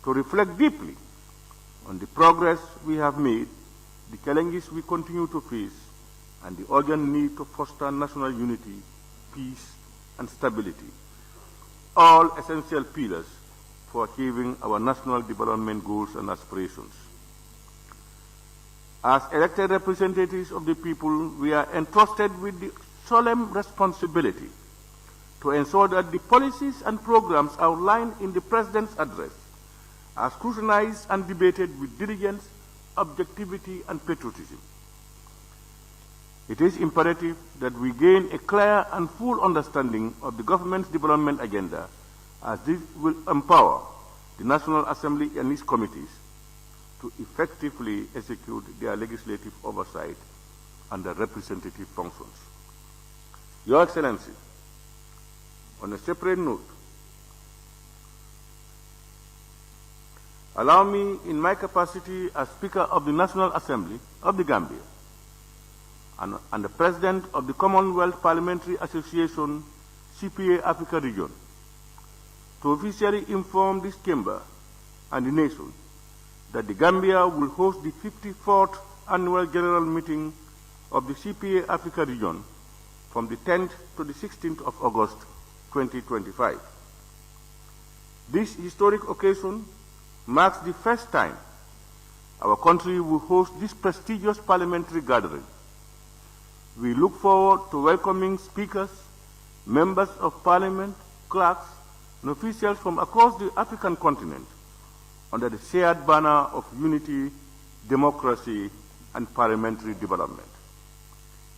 to reflect deeply on the progress we have made, the challenges we continue to face, and the urgent need to foster national unity, peace, and stability, all essential pillars for achieving our national development goals and aspirations. As elected representatives of the people, we are entrusted with the solemn responsibility to ensure that the policies and programs outlined in the President's address are scrutinized and debated with diligence, objectivity, and patriotism. It is imperative that we gain a clear and full understanding of the government's development agenda, as this will empower the National Assembly and its committees to effectively execute their legislative oversight and their representative functions. Your Excellency, on a separate note, allow me, in my capacity as Speaker of the National Assembly of the Gambia and the President of the Commonwealth Parliamentary Association, CPA Africa Region, to officially inform this Chamber and the nation that the Gambia will host the 54th Annual General Meeting of the CPA Africa Region from the 10th to the 16th of August 2025. This historic occasion marks the first time our country will host this prestigious parliamentary gathering. We look forward to welcoming speakers, members of parliament, clerks, and officials from across the African continent under the shared banner of unity, democracy, and parliamentary development.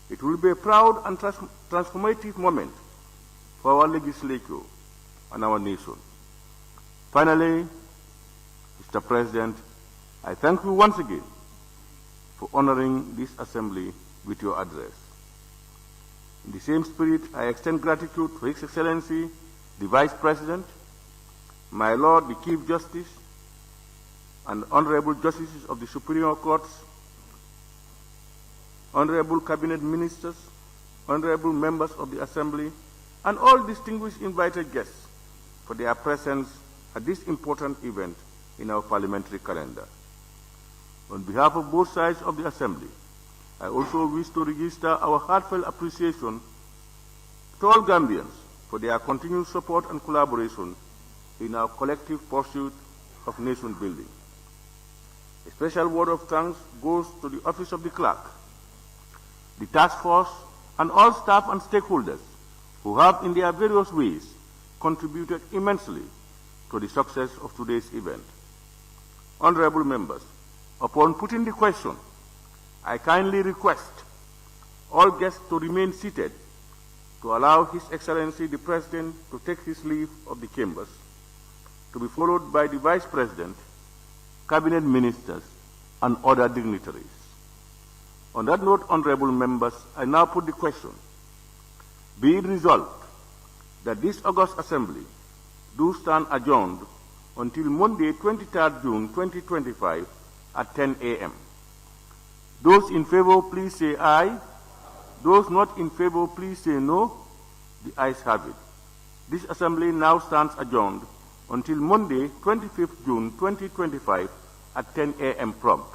It will be a proud and transformative moment for our legislature and our nation. Finally, Mr. President, I thank you once again for honoring this assembly with your address. In the same spirit, I extend gratitude to His Excellency, the Vice President, my Lord, the Chief Justice, and Honorable Justices of the Superior Courts, Honorable Cabinet Ministers, Honorable Members of the Assembly, and all distinguished invited guests for their presence at this important event in our parliamentary calendar. On behalf of both sides of the Assembly, I also wish to register our heartfelt appreciation to all Gambians for their continued support and collaboration in our collective pursuit of nation building. A special word of thanks goes to the Office of the Clerk, the Task Force, and all staff and stakeholders who have in their various ways contributed immensely to the success of today's event. Honorable members, upon putting the question, I kindly request all guests to remain seated to allow His Excellency the President to take his leave of the chambers, to be followed by the Vice President, Cabinet Ministers, and other dignitaries. On that note, honorable members, I now put the question. Be it resolved that this August Assembly do stand adjourned until Monday, 23rd June 2025 at 10 a.m. Those in favor, please say aye. Those not in favor, please say no. The ayes have it. This Assembly now stands adjourned until Monday, 25th June 2025 at 10 a.m. prompt.